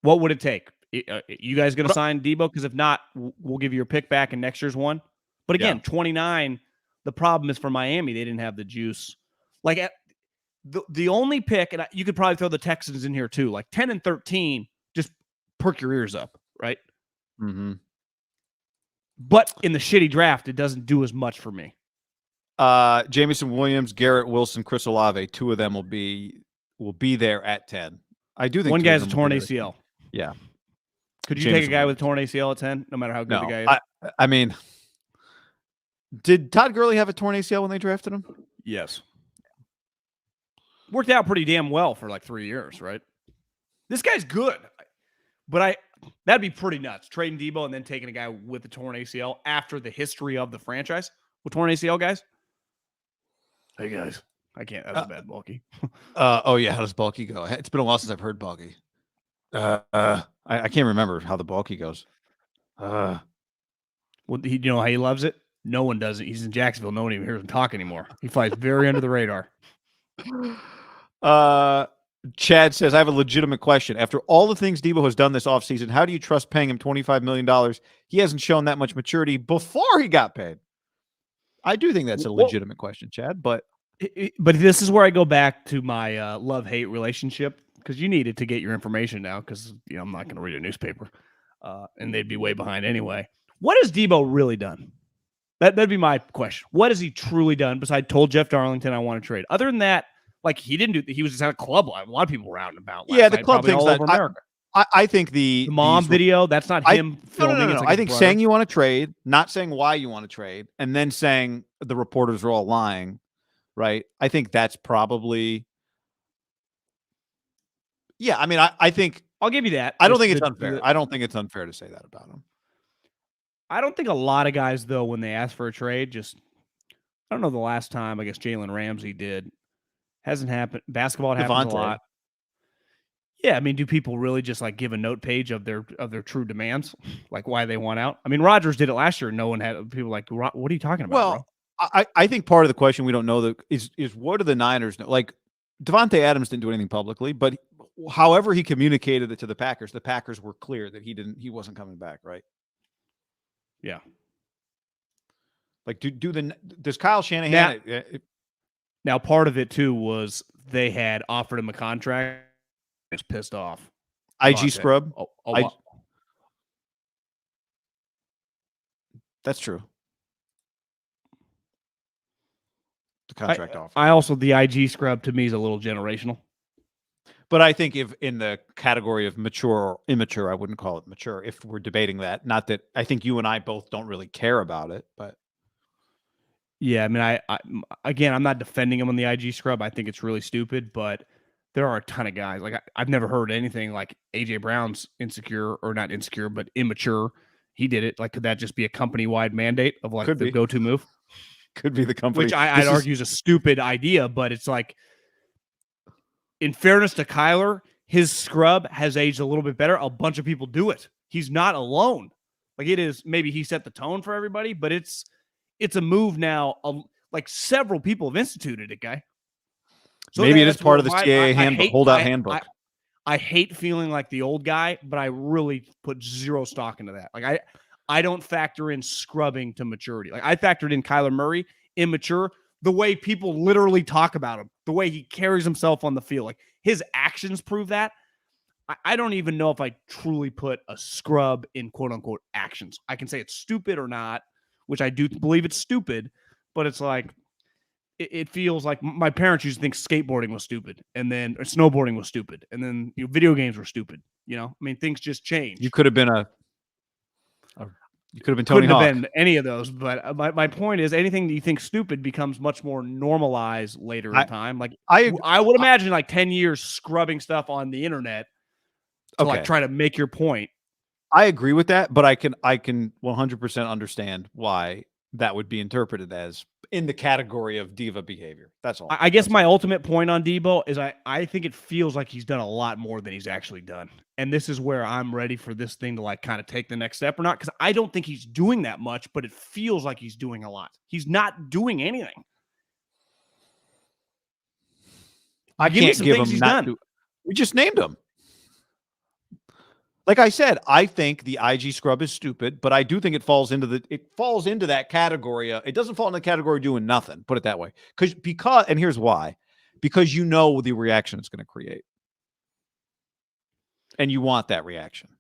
Speaker 2: What would it take? You guys going to sign Deebo? Because if not, we'll give you your pick back in next year's one. But again, 29, the problem is for Miami, they didn't have the juice. Like, the only pick, and you could probably throw the Texans in here too, like 10 and 13, just perk your ears up, right?
Speaker 1: Mm-hmm.
Speaker 2: But in the shitty draft, it doesn't do as much for me.
Speaker 1: Jameson Williams, Garrett Wilson, Chris Olave, 2 of them will be there at 10. I do think
Speaker 2: one guy's a torn ACL.
Speaker 1: Yeah.
Speaker 2: Could you take a guy with a torn ACL at 10, no matter how good the guy is?
Speaker 1: I mean, did Todd Gurley have a torn ACL when they drafted him?
Speaker 2: Yes. Worked out pretty damn well for like 3 years, right? This guy's good. But that'd be pretty nuts. Trading Deebo and then taking a guy with a torn ACL after the history of the franchise with torn ACL guys. Hey, guys. I can't. That's a bad Bulky.
Speaker 1: Oh, yeah. How does Bulky go? It's been a while since I've heard Bulky. I can't remember how the Bulky goes.
Speaker 2: Well, you know how he loves it? No one does it. He's in Jacksonville. No one even hears him talk anymore. He flies very under the radar.
Speaker 1: Chad says, I have a legitimate question. After all the things Deebo has done this offseason, how do you trust paying him $25 million? He hasn't shown that much maturity before he got paid. I do think that's a legitimate question, Chad, but
Speaker 2: this is where I go back to my love-hate relationship, because you needed to get your information now, because I'm not going to read a newspaper, and they'd be way behind anyway. What has Deebo really done? That'd be my question. What has he truly done besides told Jeff Darlington I want to trade? Other than that, like, he didn't do. He was just at a club live. A lot of people were out and about.
Speaker 1: Yeah, the club things all over America. I think the
Speaker 2: mom video, that's not him filming.
Speaker 1: No. I think saying you want to trade, not saying why you want to trade, and then saying the reporters are all lying, right? I think that's probably. Yeah, I mean, I think
Speaker 2: I'll give you that.
Speaker 1: I don't think it's unfair. I don't think it's unfair to say that about him.
Speaker 2: I don't think a lot of guys, though, when they ask for a trade, I don't know the last time, I guess Jalen Ramsey did. Hasn't happened. Basketball happens a
Speaker 1: Devontae.
Speaker 2: lot. Yeah, I mean, do people really just like give a note page of their true demands, like why they want out? I mean, Rodgers did it last year. No one had people like, what are you talking about, bro?
Speaker 1: Well, I think part of the question we don't know is what do the Niners know? Like Devontae Adams didn't do anything publicly, but however he communicated it to the Packers were clear that he wasn't coming back, right?
Speaker 2: Yeah.
Speaker 1: Like does Kyle Shanahan
Speaker 2: now part of it too was they had offered him a contract. He was pissed off.
Speaker 1: IG scrub? That's true. The contract offer.
Speaker 2: I also, the IG scrub to me is a little generational.
Speaker 1: But I think if in the category of mature or immature, I wouldn't call it mature if we're debating that. Not that I think you and I both don't really care about it, but.
Speaker 2: Yeah, I mean, again, I'm not defending him on the IG scrub. I think it's really stupid, but there are a ton of guys. Like I've never heard anything like AJ Brown's insecure or not insecure, but immature. He did it. Like, could that just be a company-wide mandate of like the go-to move?
Speaker 1: Could be the company.
Speaker 2: Which I'd argue is a stupid idea, but it's like, in fairness to Kyler, his scrub has aged a little bit better. A bunch of people do it. He's not alone. Like it is, maybe he set the tone for everybody, but it's a move now. Like several people have instituted it, guy.
Speaker 1: So maybe it is part of the CAA holdout handbook.
Speaker 2: I hate feeling like the old guy, but I really put zero stock into that. Like I don't factor in scrubbing to maturity. Like I factored in Kyler Murray, immature, the way people literally talk about him, the way he carries himself on the field. Like his actions prove that. I don't even know if I truly put a scrub in quote unquote actions. I can say it's stupid or not, which I do believe it's stupid, but it's like, it feels like my parents used to think skateboarding was stupid, and then snowboarding was stupid, and then video games were stupid. You know, I mean, things just change.
Speaker 1: You could have been Tony Hawk.
Speaker 2: Couldn't have been any of those, but my point is, anything that you think stupid becomes much more normalized later in time. Like I would imagine, like 10 years scrubbing stuff on the internet to like try to make your point.
Speaker 1: I agree with that, but I can 100% understand why that would be interpreted as in the category of diva behavior. That's all.
Speaker 2: I guess my ultimate point on Deebo is I think it feels like he's done a lot more than he's actually done. And this is where I'm ready for this thing to like kind of take the next step or not, because I don't think he's doing that much, but it feels like he's doing a lot. He's not doing anything.
Speaker 1: I can't give him not. We just named him. Like I said, I think the IG scrub is stupid, but I do think it falls into that category. It doesn't fall in the category of doing nothing. Put it that way, because and here's why: because you know the reaction it's going to create, and you want that reaction.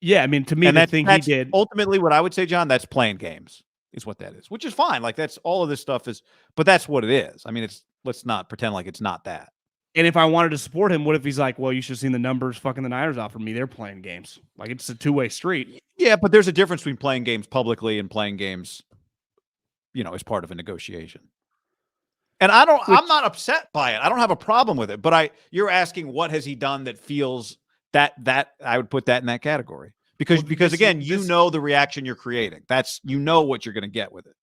Speaker 2: Yeah, I mean, to me, that's he did
Speaker 1: ultimately what I would say, John. That's playing games, is what that is, which is fine. Like that's all of this stuff is, but that's what it is. I mean, let's not pretend like it's not that.
Speaker 2: And if I wanted to support him, what if he's like, well, you should have seen the numbers fucking the Niners offered me. They're playing games. Like, it's a two-way street.
Speaker 1: Yeah, but there's a difference between playing games publicly and playing games, as part of a negotiation. And I'm not upset by it. I don't have a problem with it. But you're asking what has he done that feels that I would put that in that category. Because again, you know the reaction you're creating. That's what you're going to get with it.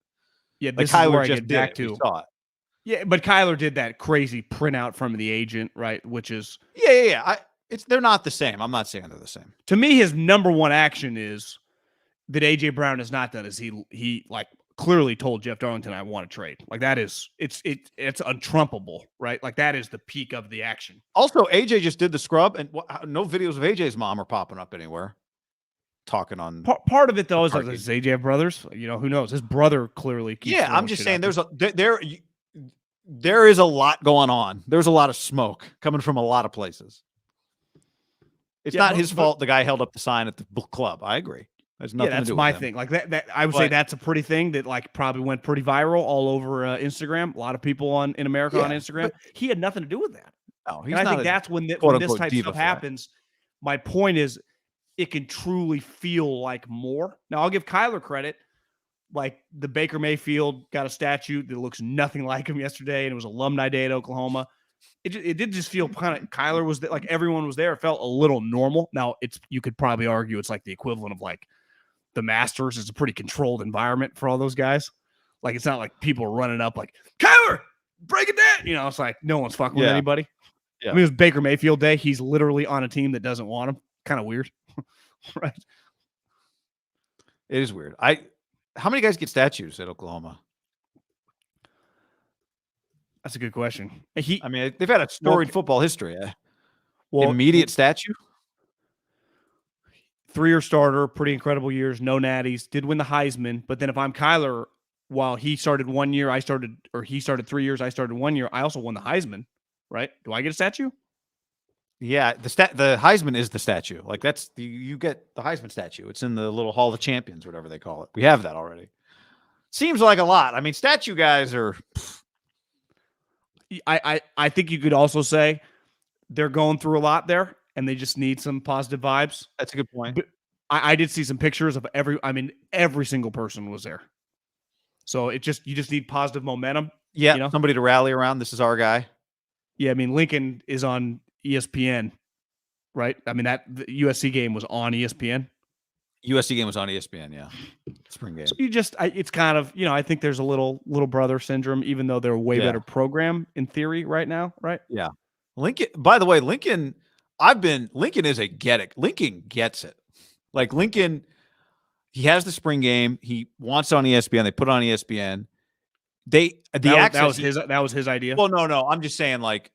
Speaker 2: Yeah,
Speaker 1: like Kyler just did it. We saw it.
Speaker 2: Yeah, but Kyler did that crazy printout from the agent, right? Which is
Speaker 1: yeah. They're not the same. I'm not saying they're the same.
Speaker 2: To me, his number one action is that AJ Brown has not done is he like clearly told Jeff Darlington, I want to trade. Like that is it's untrumpable, right? Like that is the peak of the action.
Speaker 1: Also, AJ just did the scrub, and no videos of AJ's mom are popping up anywhere. Talking on
Speaker 2: part of it though is like his AJ brothers. Who knows? His brother clearly keeps.
Speaker 1: Yeah, I'm just saying there is a lot going on. There's a lot of smoke coming from a lot of places. It's not his fault the guy held up the sign at the book club. I agree. There's nothing to do with him.
Speaker 2: That's my thing. Like that I would say that's a pretty thing that like probably went pretty viral all over Instagram. A lot of people in America on Instagram. He had nothing to do with that.
Speaker 1: No,
Speaker 2: and I think that's when this type of stuff happens. My point is it can truly feel like more. Now I'll give Kyler credit. Like the Baker Mayfield got a statue that looks nothing like him yesterday, and it was Alumni Day at Oklahoma. It did just feel kind of Kyler was like everyone was there. It felt a little normal. Now you could probably argue it's like the equivalent of like the Masters is a pretty controlled environment for all those guys. Like, it's not like people are running up like, Kyler, break it down. You know, it's like no one's fucking with anybody.
Speaker 1: Yeah.
Speaker 2: I mean, it was Baker Mayfield day. He's literally on a team that doesn't want him. Kind of weird. Right.
Speaker 1: It is weird. How many guys get statues at Oklahoma?
Speaker 2: That's a good question.
Speaker 1: I mean, they've had a storied football history.
Speaker 2: Well,
Speaker 1: immediate statue?
Speaker 2: 3-year starter, pretty incredible years, no natties, did win the Heisman. But then if I'm Kyler, while he started 1 year, he started 3 years, I started 1 year, I also won the Heisman, right? Do I get a statue?
Speaker 1: Yeah, the Heisman is the statue. Like you get the Heisman statue. It's in the little Hall of Champions, whatever they call it. We have that already. Seems like a lot. I mean, statue guys are.
Speaker 2: I think you could also say they're going through a lot there, and they just need some positive vibes.
Speaker 1: That's a good point.
Speaker 2: But I did see some pictures of every single person was there. So you just need positive momentum.
Speaker 1: Yeah, somebody to rally around. This is our guy.
Speaker 2: Yeah, I mean, Lincoln is on ESPN, right? I mean, the USC game was on ESPN.
Speaker 1: USC game was on ESPN, yeah. Spring game.
Speaker 2: So it's kind of, I think there's a little brother syndrome, even though they're a way better program in theory right now, right?
Speaker 1: Yeah. Lincoln, by the way, Lincoln is a get it. Lincoln gets it. Like Lincoln, he has the spring game. He wants it on ESPN. They put it on ESPN.
Speaker 2: That was his idea.
Speaker 1: Well, no. I'm just saying, like,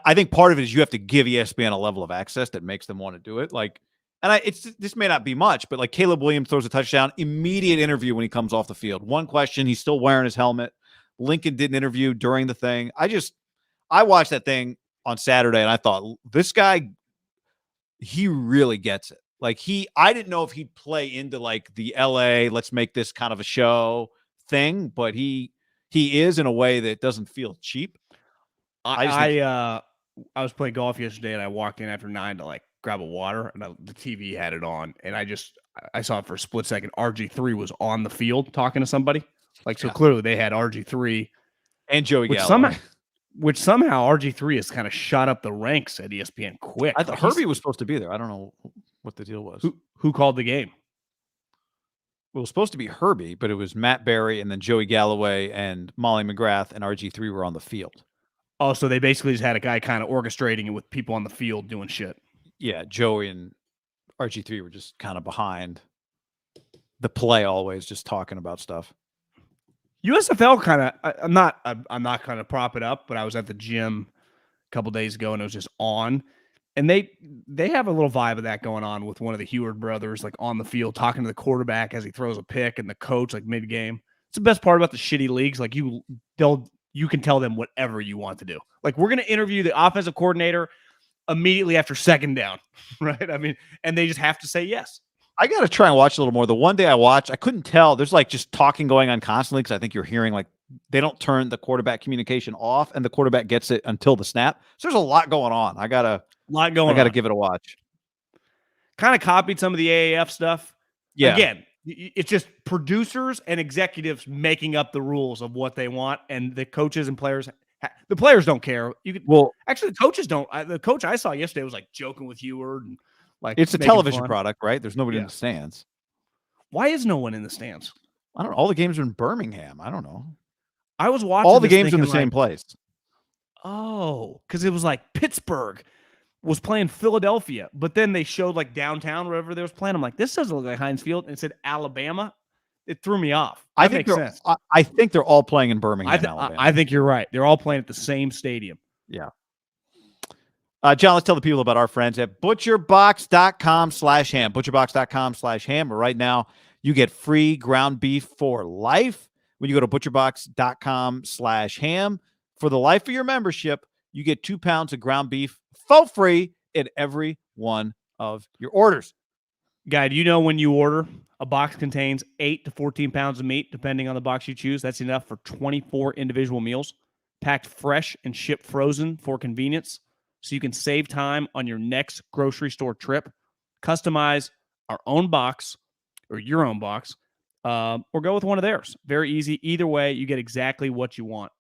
Speaker 1: I think part of it is you have to give ESPN a level of access that makes them want to do it. Like, and this may not be much, but like Caleb Williams throws a touchdown, immediate interview when he comes off the field. One question, he's still wearing his helmet. Lincoln did an interview during the thing. I watched that thing on Saturday and I thought, this guy, he really gets it. Like I didn't know if he'd play into like the LA, let's make this kind of a show thing, but he is in a way that doesn't feel cheap.
Speaker 2: I was playing golf yesterday and I walked in after 9 to like grab a water and the TV had it on and I saw it for a split second. RG3 was on the field talking to somebody. Like, so clearly they had RG3
Speaker 1: and Joey Gallo.
Speaker 2: Which somehow RG3 has kind of shot up the ranks at ESPN quick.
Speaker 1: I thought Herbie was supposed to be there. I don't know what the deal was.
Speaker 2: Who called the game?
Speaker 1: Well, it was supposed to be Herbie, but it was Matt Berry and then Joey Galloway and Molly McGrath and RG3 were on the field.
Speaker 2: Oh, so they basically just had a guy kind of orchestrating it with people on the field doing shit.
Speaker 1: Yeah, Joey and RG3 were just kind of behind the play always, just talking about stuff.
Speaker 2: USFL kind of, I'm not going to prop it up, but I was at the gym a couple days ago and it was just on. And they have a little vibe of that going on with one of the Heward brothers, like on the field, talking to the quarterback as he throws a pick and the coach like mid-game. It's the best part about the shitty leagues. Like you can tell them whatever you want to do. Like, we're going to interview the offensive coordinator immediately after second down, right? I mean, and they just have to say yes.
Speaker 1: I got to try and watch a little more. The one day I watched, I couldn't tell. There's like just talking going on constantly because I think you're hearing like they don't turn the quarterback communication off and the quarterback gets it until the snap. So there's a lot going on. I got to give it a watch.
Speaker 2: Kind of copied some of the AAF stuff.
Speaker 1: Yeah.
Speaker 2: Again, it's just producers and executives making up the rules of what they want, and the coaches and players. The players don't care. Actually, the coaches don't. The coach I saw yesterday was like joking with Heward and like
Speaker 1: it's a television product, right? There's nobody in the stands.
Speaker 2: Why is no one in the stands?
Speaker 1: I don't know. All the games are in Birmingham. I don't know.
Speaker 2: I was watching
Speaker 1: all the games in the same place.
Speaker 2: Oh, because it was like Pittsburgh was playing Philadelphia, but then they showed like downtown wherever they was playing. I'm like, this doesn't look like Heinz Field, and it said Alabama. It threw me off. That makes sense.
Speaker 1: I think they're all playing in Birmingham, Alabama.
Speaker 2: I think you're right. They're all playing at the same stadium.
Speaker 1: Yeah. John, let's tell the people about our friends at ButcherBox.com/ham. ButcherBox.com/ham. Right now, you get free ground beef for life when you go to ButcherBox.com/ham. For the life of your membership, you get 2 pounds of ground beef for free in every one of your orders.
Speaker 2: Guy, do you know when you order, a box contains 8 to 14 pounds of meat, depending on the box you choose? That's enough for 24 individual meals, packed fresh and shipped frozen for convenience, so you can save time on your next grocery store trip. Customize our own box or your own box, or go with one of theirs. Very easy. Either way, you get exactly what you want.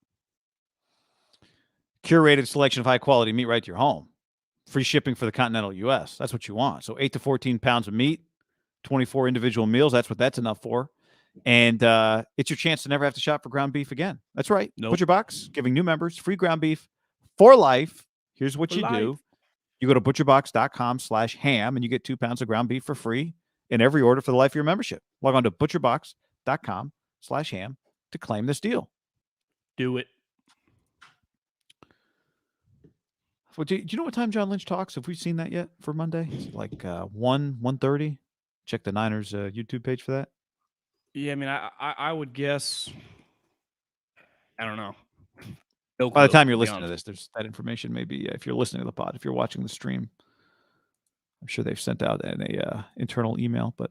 Speaker 1: Curated selection of high-quality meat right to your home. Free shipping for the continental U.S. That's what you want. So 8 to 14 pounds of meat, 24 individual meals. That's what that's enough for. And it's your chance to never have to shop for ground beef again. That's right.
Speaker 2: Nope.
Speaker 1: ButcherBox giving new members free ground beef for life. Here's what
Speaker 2: For
Speaker 1: you
Speaker 2: life.
Speaker 1: do. You go to butcherbox.com/ham and you get 2 pounds of ground beef for free in every order for the life of your membership. Log on to butcherbox.com/ham to claim this deal.
Speaker 2: Do it.
Speaker 1: Well, do you know what time John Lynch talks? Have we seen that yet for Monday? It's like 1:30. Check the Niners YouTube page for that.
Speaker 2: Yeah, I mean, I would guess. I don't know. No
Speaker 1: By the
Speaker 2: clue,
Speaker 1: time you're
Speaker 2: to be
Speaker 1: listening to
Speaker 2: honest.
Speaker 1: this, there's that information. Maybe if you're listening to the pod, if you're watching the stream, I'm sure they've sent out an internal email, but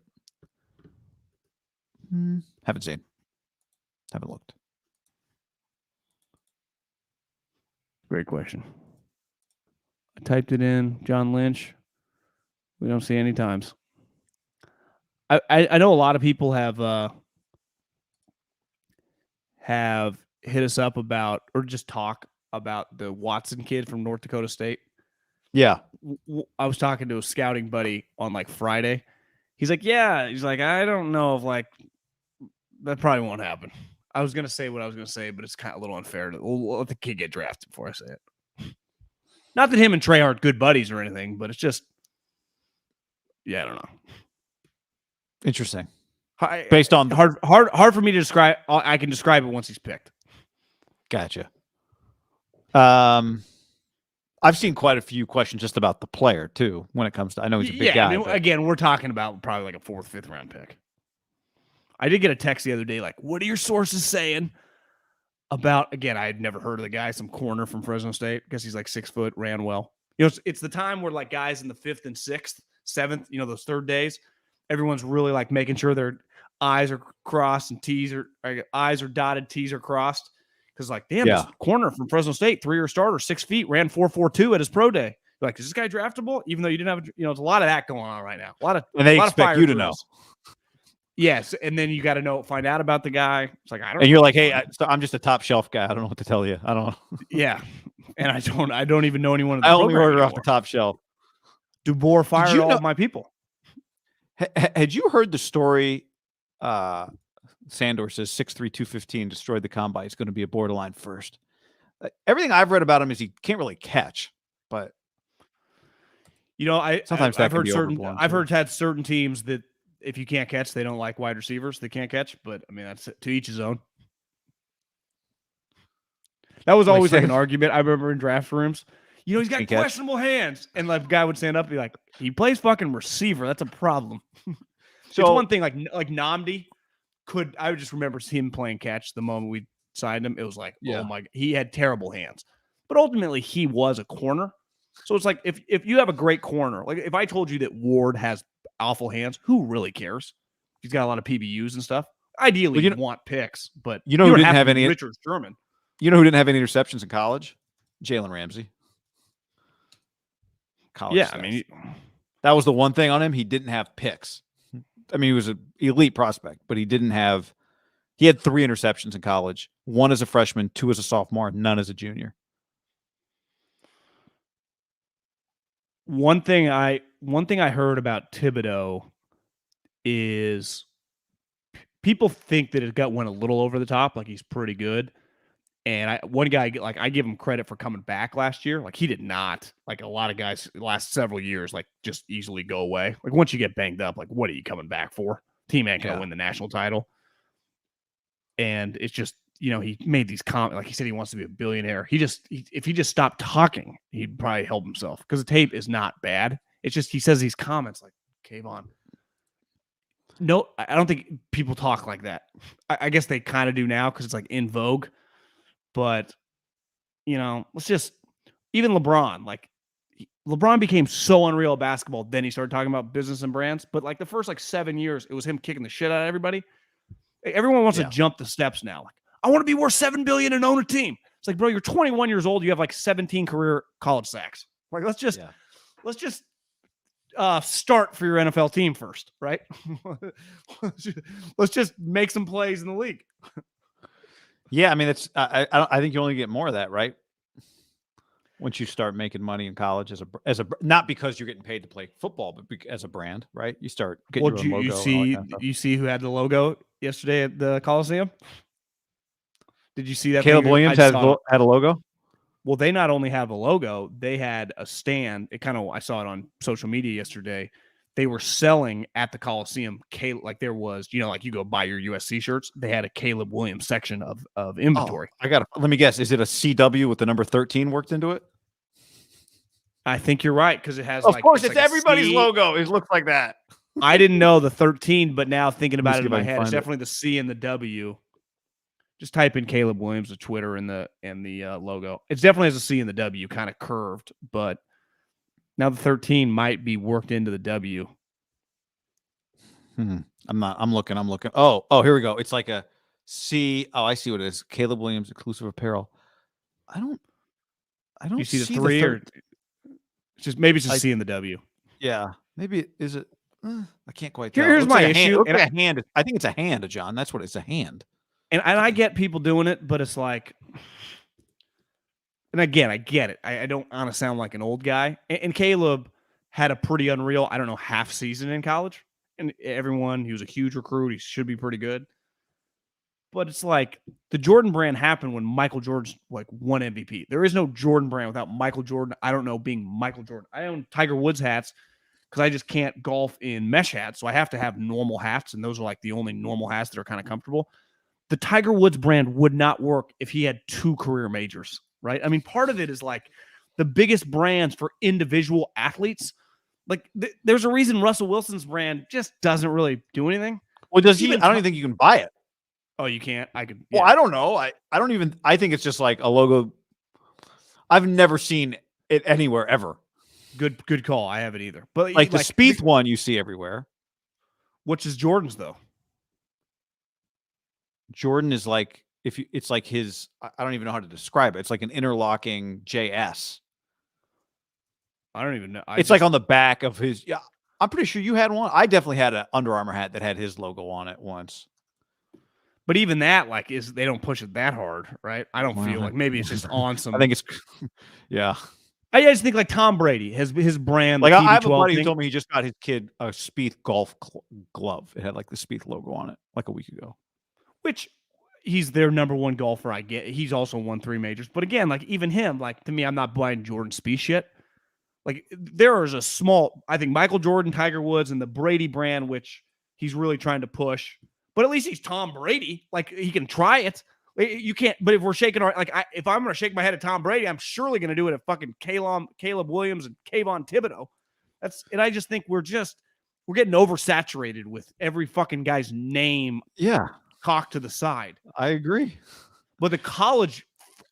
Speaker 1: haven't seen, haven't looked.
Speaker 2: Great question. I typed it in, John Lynch. We don't see any times. I know a lot of people have hit us up about or just talk about the Watson kid from North Dakota State.
Speaker 1: Yeah.
Speaker 2: I was talking to a scouting buddy on like Friday. He's like, yeah. He's like, I don't know if like that probably won't happen. I was going to say what I was going to say, but it's kind of a little unfair to let the kid get drafted before I say it. Not that him and Trey aren't good buddies or anything, but it's just, yeah, I don't know.
Speaker 1: Interesting.
Speaker 2: Based on hard for me to describe. I can describe it once he's picked.
Speaker 1: Gotcha. I've seen quite a few questions just about the player too. When it comes to, I know he's a big guy.
Speaker 2: I mean, again, we're talking about probably like a 4th, 5th round pick. I did get a text the other day, like, "What are your sources saying about?" Again, I had never heard of the guy. Some corner from Fresno State. I guess he's like 6 foot, ran well. You know, it's the time where like guys in the 5th and 6th, 7th, you know, those third days, everyone's really like making sure their I's are crossed and I's are dotted, T's are crossed. Because like, damn, this corner from Fresno State, 3-year starter, 6 feet, ran 4.42 at his pro day. You're like, is this guy draftable? Even though you didn't have, it's a lot of that going on right now.
Speaker 1: And they expect you to know.
Speaker 2: Yes, and then you got to find out about the guy. It's like I don't.
Speaker 1: And you're like, hey, I'm just a top shelf guy. I don't know what to tell you. I don't.
Speaker 2: Yeah, and I don't even know anyone.
Speaker 1: I only order off the top shelf.
Speaker 2: DeBoer fired all of my people.
Speaker 1: Had you heard the story? Sandor says 6'3", 215 destroyed the combine. He's going to be a borderline first. Everything I've read about him is he can't really catch, but sometimes I've
Speaker 2: heard certain teams that if you can't catch, they don't like wide receivers. They can't catch, but I mean that's to each his own. That was always like an argument. I remember in draft rooms. He's got questionable hands, and like the guy would stand up and be like, "He plays fucking receiver. That's a problem." So it's one thing like Nnamdi. I would just remember him playing catch the moment we signed him. It was like, oh my, he had terrible hands. But ultimately, he was a corner. So it's like, if you have a great corner, like if I told you that Ward has awful hands, who really cares? He's got a lot of PBUs and stuff. Ideally, you want picks, but
Speaker 1: who didn't have any
Speaker 2: Richard Sherman.
Speaker 1: You know who didn't have any interceptions in college? Jalen Ramsey. College stats.
Speaker 2: I mean,
Speaker 1: that was the one thing on him. He didn't have picks. I mean, he was an elite prospect, but he had 3 interceptions in college, 1 as a freshman, 2 as a sophomore, none as a junior.
Speaker 2: One thing I heard about Thibodeau is people think that it went a little over the top, like he's pretty good. And one guy, like I give him credit for coming back last year. Like he did not, like a lot of guys the last several years, like just easily go away. Like once you get banged up, like what are you coming back for? Team ain't gonna win the national title. And it's just, he made these comments, like he said he wants to be a billionaire. If he just stopped talking, he'd probably help himself because the tape is not bad. It's just he says these comments like, Kayvon. No, I don't think people talk like that. I guess they kind of do now because it's like in vogue. But, let's just, even LeBron, like LeBron became so unreal at basketball. Then he started talking about business and brands. But like the first 7 years, it was him kicking the shit out of everybody. Everyone wants to jump the steps now. Like, I want to be worth $7 billion and own a team. It's like, bro, you're 21 years old. You have like 17 career college sacks. Like, let's just start for your NFL team first, right? Let's just make some plays in the league.
Speaker 1: Yeah, I mean, I think you only get more of that, right? Once you start making money in college as a not because you're getting paid to play football, but as a brand, right? You start getting your own logo.
Speaker 2: You see who had the logo yesterday at the Coliseum? Did you see that?
Speaker 1: Caleb Williams had a logo.
Speaker 2: Well, they not only have a logo, they had a stand. I saw it on social media yesterday. They were selling at the Coliseum. Like there was, like you go buy your USC shirts. They had a Caleb Williams section of inventory.
Speaker 1: Let me guess. Is it a CW with the number 13 worked into it?
Speaker 2: I think you're right because it has.
Speaker 1: Of course, it's everybody's logo. It looks like that.
Speaker 2: I didn't know the 13, but now thinking about it in my head, it's definitely the C and the W. Just type in Caleb Williams to Twitter and the logo. It definitely has a C and the W, kind of curved, but now the 13 might be worked into the W.
Speaker 1: I'm looking. Oh, here we go. It's like a C. Oh, I see what it is. Caleb Williams exclusive apparel. I don't
Speaker 2: you see the 3 or maybe it's a C and the W.
Speaker 1: Yeah. Maybe is it I can't quite tell.
Speaker 2: Here's my issue.
Speaker 1: A hand. I think it's a hand, John. That's what it's a hand.
Speaker 2: And I get people doing it, but it's like, and again, I get it. I don't want to sound like an old guy. And Caleb had a pretty unreal, I don't know, half season in college. And he was a huge recruit. He should be pretty good. But it's like the Jordan brand happened when Michael Jordan won MVP. There is no Jordan brand without Michael Jordan. I don't know being Michael Jordan. I own Tiger Woods hats because I just can't golf in mesh hats. So I have to have normal hats. And those are like the only normal hats that are kind of comfortable. The Tiger Woods brand would not work if he had 2 career majors, right? I mean, part of it is like the biggest brands for individual athletes. Like there's a reason Russell Wilson's brand just doesn't really do anything.
Speaker 1: Well, I don't even think you can buy it.
Speaker 2: Oh, you can't? I could.
Speaker 1: Yeah. Well, I don't know. I think it's just like a logo. I've never seen it anywhere ever.
Speaker 2: Good call. I haven't either. But
Speaker 1: like the Spieth one you see everywhere.
Speaker 2: Which is Jordan's though.
Speaker 1: Jordan is like it's like his. I don't even know how to describe it. It's like an interlocking JS.
Speaker 2: I don't even know.
Speaker 1: It's like on the back of his. Yeah, I'm pretty sure you had one. I definitely had an Under Armour hat that had his logo on it once.
Speaker 2: But even that, they don't push it that hard, right? I don't feel like maybe it's just on some.
Speaker 1: I think it's, yeah.
Speaker 2: I just think like Tom Brady, his brand.
Speaker 1: Like I have a buddy who told me he just got his kid a Spieth golf glove. It had like the Spieth logo on it like a week ago.
Speaker 2: Which he's their number one golfer. I get. He's also won 3 majors. But again, like even him, like to me, I'm not buying Jordan Spieth shit. Like there is a small, I think Michael Jordan, Tiger Woods, and the Brady brand, which he's really trying to push. But at least he's Tom Brady. Like he can try it. You can't. But if we're shaking our if I'm going to shake my head at Tom Brady, I'm surely going to do it at fucking Caleb Williams and Kayvon Thibodeau. And I just think we're getting oversaturated with every fucking guy's name.
Speaker 1: Yeah.
Speaker 2: Cocked to the side.
Speaker 1: I agree.
Speaker 2: But the college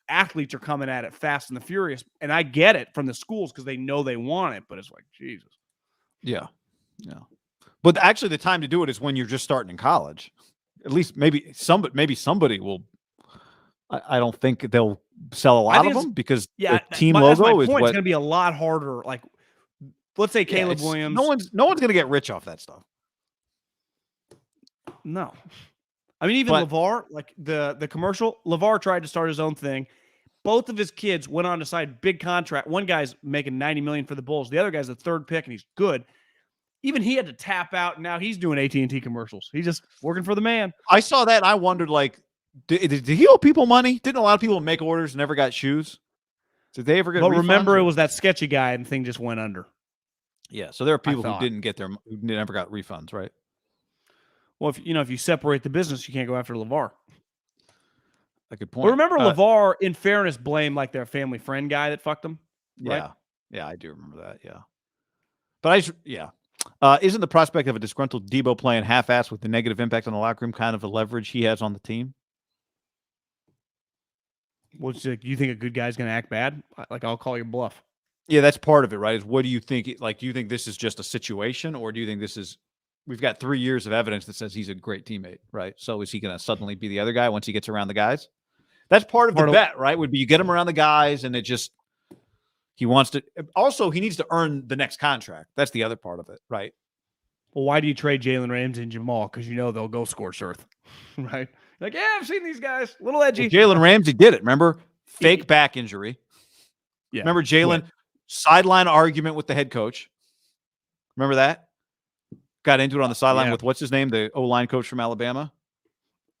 Speaker 2: athletes are coming at it fast and the furious. And I get it from the schools because they know they want it. But it's like, Jesus.
Speaker 1: Yeah. Yeah. But actually, the time to do it is when you're just starting in college. At least maybe somebody will. I don't think they'll sell a lot of them because the team logo is
Speaker 2: what it's going to be a lot harder. Like, let's say Caleb Williams.
Speaker 1: No one's going to get rich off that stuff.
Speaker 2: No, I mean even LeVar, like the commercial. LeVar tried to start his own thing. Both of his kids went on to sign big contract. One guy's making $90 million for the Bulls. The other guy's the 3rd pick, and he's good. Even he had to tap out, and now he's doing AT&T commercials. He's just working for the man.
Speaker 1: I saw that, and I wondered, like, did he owe people money? Didn't a lot of people make orders and never got shoes? Did they ever get refunds?
Speaker 2: But remember, it was that sketchy guy, and the thing just went under.
Speaker 1: Yeah, so there are people who never got refunds, right?
Speaker 2: Well, if you separate the business, you can't go after LeVar.
Speaker 1: A good point.
Speaker 2: But remember, LeVar, in fairness, blamed like their family friend guy that fucked him. Right?
Speaker 1: Yeah, I do remember that. Yeah, but isn't the prospect of a disgruntled Deebo playing half-ass with the negative impact on the locker room kind of the leverage he has on the team?
Speaker 2: Do you think a good guy's going to act bad? Like, I'll call your bluff.
Speaker 1: Yeah, that's part of it, right? Is what do you think? Like, do you think this is just a situation, or do you think this is? We've got 3 years of evidence that says he's a great teammate, right? So is he going to suddenly be the other guy once he gets around the guys? That's part of the bet, right? Would be you get him around the guys, and it just he wants to. Also, he needs to earn the next contract. That's the other part of it, right?
Speaker 2: Well, why do you trade Jalen Ramsey and Jamal? Because they'll go scorched earth, right? Like, yeah, I've seen these guys, a little edgy.
Speaker 1: Well, Jalen Ramsey did it. Remember, fake back injury.
Speaker 2: Yeah.
Speaker 1: Remember Jalen sideline argument with the head coach? Remember that? Got into it on the sideline with what's his name, the O-line coach from Alabama.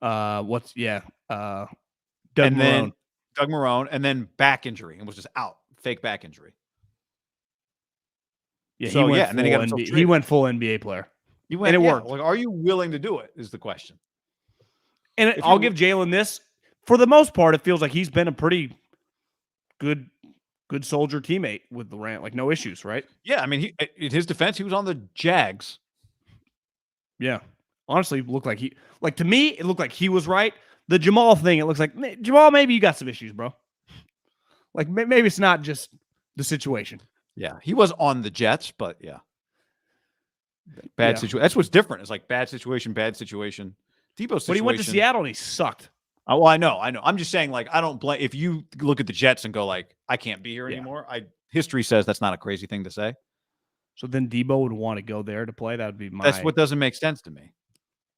Speaker 2: Doug
Speaker 1: and
Speaker 2: Marrone.
Speaker 1: Then Doug Marrone, and then back injury, and was just out, fake back injury.
Speaker 2: Yeah,
Speaker 1: so,
Speaker 2: and then he went full NBA player.
Speaker 1: And it worked. Like, are you willing to do it? Is the question.
Speaker 2: And I'll give Jalen this. For the most part, it feels like he's been a pretty good soldier teammate with Durant. Like, no issues, right?
Speaker 1: Yeah, I mean, in his defense, he was on the Jags.
Speaker 2: Yeah. Honestly, looked like to me, it looked like he was right. The Jamal thing, it looks like, Jamal, maybe you got some issues, bro. Like, maybe it's not just the situation.
Speaker 1: Yeah, he was on the Jets, but yeah. Bad situation. That's what's different. It's like bad situation. Deebo situation.
Speaker 2: But he went to Seattle and he sucked.
Speaker 1: Oh, well, I know. I'm just saying, like, I don't blame. If you look at the Jets and go, like, I can't be here anymore, history says that's not a crazy thing to say.
Speaker 2: So then Deebo would want to go there to play. That would be
Speaker 1: That's what doesn't make sense to me.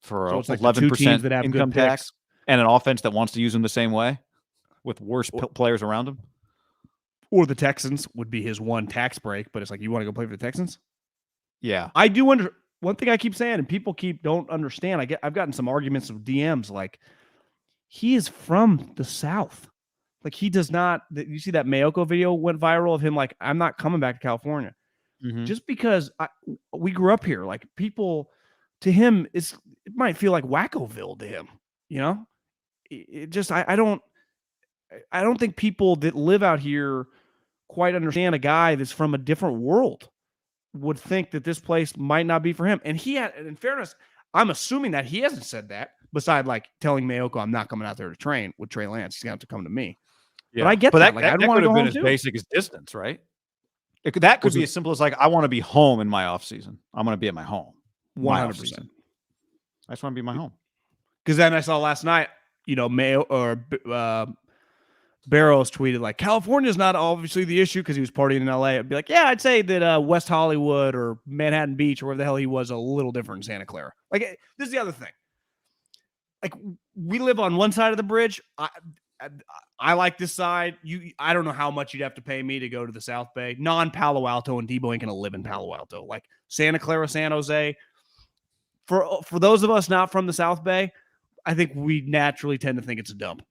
Speaker 1: For
Speaker 2: so it's like
Speaker 1: 11%
Speaker 2: that have
Speaker 1: income
Speaker 2: good
Speaker 1: tax and an offense that wants to use him the same way with worse players around him.
Speaker 2: Or the Texans would be his one tax break, but it's like, you want to go play for the Texans?
Speaker 1: Yeah.
Speaker 2: I do wonder. One thing I keep saying, and people don't understand, I've gotten some arguments with DMs, like, he is from the South. Like, he does not, you see that Mayoko video went viral of him, like, I'm not coming back to California.
Speaker 1: Mm-hmm.
Speaker 2: Just because we grew up here. Like, people, to him, it might feel like Wackoville to him, you know? It just, I don't think people that live out here quite understand a guy that's from a different world would think that this place might not be for him. And he had, in fairness, I'm assuming that he hasn't said that, beside like telling Mayoko, I'm not coming out there to train with Trey Lance. He's going to have to come to me. Yeah. But I get that. Like, I don't want to go home
Speaker 1: as basic as distance, right? That could be as simple as like, I want to be home in my off season. I'm going to be at my home.
Speaker 2: 100%.
Speaker 1: I just want to be in my home.
Speaker 2: Because then I saw last night, Barrows tweeted like, California's not obviously the issue because he was partying in LA. I'd be like, yeah, I'd say that West Hollywood or Manhattan Beach or wherever the hell he was a little different in Santa Clara. Like, this is the other thing. Like, we live on one side of the bridge. I like this side. I don't know how much you'd have to pay me to go to the South Bay. Non-Palo Alto, and Deebo ain't going to live in Palo Alto. Like, Santa Clara, San Jose. For those of us not from the South Bay, I think we naturally tend to think it's a dump.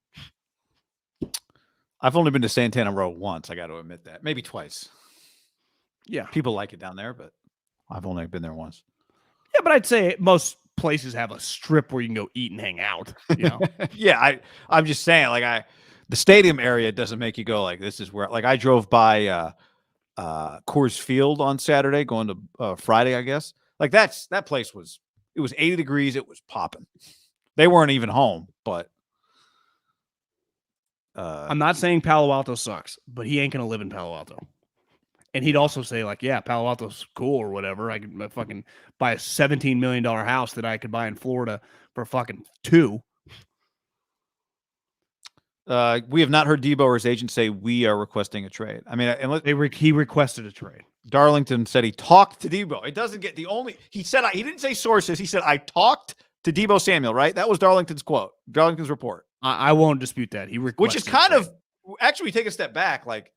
Speaker 1: I've only been to Santana Row once. I got to admit that. Maybe twice.
Speaker 2: Yeah.
Speaker 1: People like it down there, but I've only been there once.
Speaker 2: Yeah, but I'd say most places have a strip where you can go eat and hang out. You know?
Speaker 1: Yeah, I'm just saying, like, the stadium area doesn't make you go like, this is where, like, I drove by Coors Field on Saturday going to Friday, I guess. Like, that place was 80 degrees. It was popping. They weren't even home, but
Speaker 2: I'm not saying Palo Alto sucks, but he ain't going to live in Palo Alto. And he'd also say, like, yeah, Palo Alto's cool or whatever. I could fucking buy a $17 million house that I could buy in Florida for fucking $2 million.
Speaker 1: We have not heard Deebo or his agent say we are requesting a trade. I mean,
Speaker 2: he requested a trade.
Speaker 1: Darlington said he talked to Deebo. It doesn't get he said, he didn't say sources. He said, I talked to Deebo Samuel, right? That was Darlington's quote, Darlington's report.
Speaker 2: I won't dispute that.
Speaker 1: Which is kind of, actually, take a step back. Like,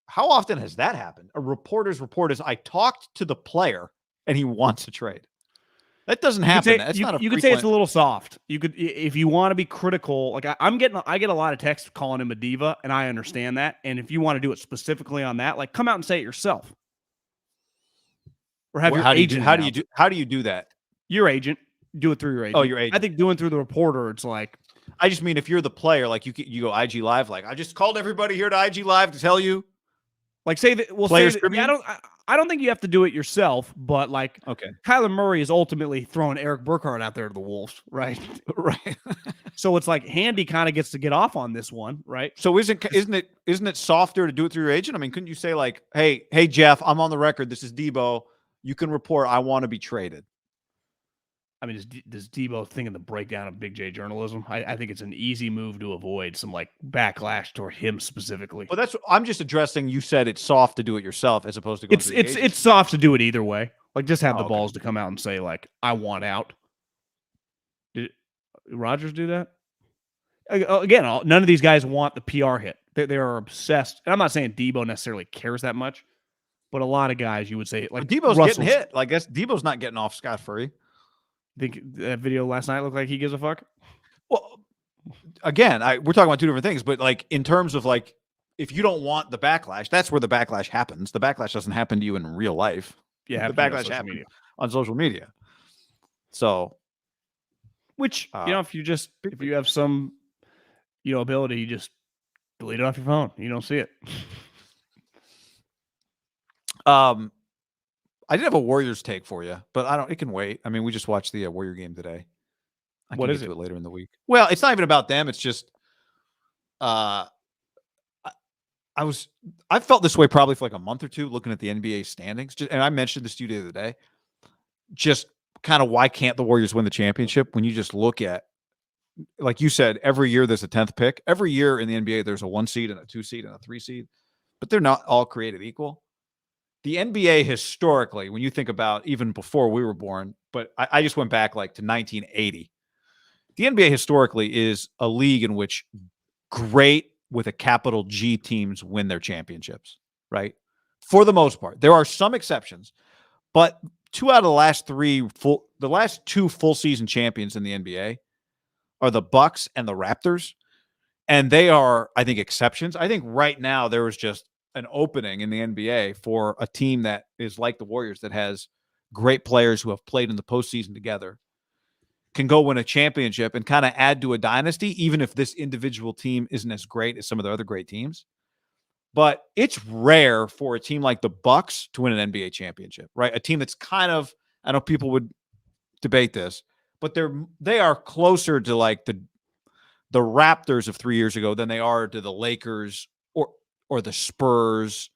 Speaker 1: how often has that happened? A reporter's report is, I talked to the player and he wants a trade. That doesn't happen.
Speaker 2: You could say it's a little soft. You could, if you want to be critical, like I get a lot of texts calling him a diva, and I understand that. And if you want to do it specifically on that, like, come out and say it yourself. Or have your agent.
Speaker 1: How do you do that?
Speaker 2: Your agent. Do it through your agent.
Speaker 1: Oh, your agent.
Speaker 2: I think doing through the reporter, it's like,
Speaker 1: I just mean, if you're the player, like, you go IG Live, like, I just called everybody here to IG Live to tell you.
Speaker 2: Like, say that I don't think you have to do it yourself, but like, okay, Kyler Murray is ultimately throwing Eric Burkhardt out there to the Wolves, right?
Speaker 1: Right.
Speaker 2: So it's like Handy kind of gets to get off on this one, right?
Speaker 1: So isn't it softer to do it through your agent? I mean, couldn't you say like, hey Jeff, I'm on the record. This is Deebo. You can report I want to be traded.
Speaker 2: I mean, does Deebo think of the breakdown of Big J journalism? I think it's an easy move to avoid some like backlash toward him specifically.
Speaker 1: Well, I'm just addressing. You said it's soft to do it yourself as opposed to going through the agent.
Speaker 2: It's soft to do it either way. Like, just have the balls to come out and say like, I want out. Did Rodgers do that? Again, none of these guys want the PR hit. They are obsessed. And I'm not saying Deebo necessarily cares that much, but a lot of guys you would say like
Speaker 1: Debo's
Speaker 2: Russell's,
Speaker 1: getting hit. Like, guess Debo's not getting off scot-free.
Speaker 2: Think that video last night looked like he gives a fuck?
Speaker 1: Well, again, we're talking about two different things, but like in terms of like, if you don't want the backlash, that's where the backlash happens. The backlash doesn't happen to you in real life.
Speaker 2: Yeah,
Speaker 1: The backlash happens on social media. So,
Speaker 2: which if you have some ability, you just delete it off your phone. You don't see it.
Speaker 1: I did have a Warriors take for you, but it can wait. I mean, we just watched the Warrior game today. I can get to it later in the week. Well, it's not even about them. It's just, I felt this way probably for like a month or two looking at the NBA standings. And I mentioned this to you the other day. Just kind of why can't the Warriors win the championship when you just look at, like you said, every year there's a 10th pick. Every year in the NBA there's a 1 seed and a 2 seed and a 3 seed, but they're not all created equal. The NBA historically, when you think about even before we were born, but I just went back like to 1980. The NBA historically is a league in which great with a capital G teams win their championships, right? For the most part. There are some exceptions, but 2 out of the last 2 full season champions in the NBA are the Bucks and the Raptors. And they are, I think, exceptions. I think right now there was just an opening in the NBA for a team that is like the Warriors that has great players who have played in the postseason together, can go win a championship and kind of add to a dynasty, even if this individual team isn't as great as some of the other great teams. But it's rare for a team like the Bucks to win an NBA championship, right? A team that's kind of, I know people would debate this, but they are closer to like the Raptors of 3 years ago than they are to the Lakers or the Spurs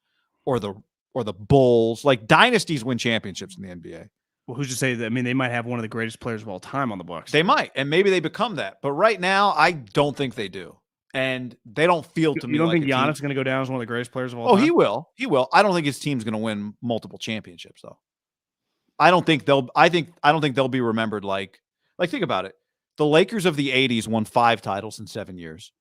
Speaker 1: or the Bulls. Like dynasties win championships in the NBA.
Speaker 2: Well, who's to say that? I mean, they might have one of the greatest players of all time on the Bucks.
Speaker 1: They might, and maybe they become that. But right now, I don't think they do. And they don't feel to me.
Speaker 2: You don't
Speaker 1: like
Speaker 2: think Giannis is going to go down as one of the greatest players of all
Speaker 1: time?
Speaker 2: Oh,
Speaker 1: he will. He will. I don't think his team's going to win multiple championships, though. I don't think they'll be remembered like think about it. The Lakers of the 80s won 5 titles in 7 years.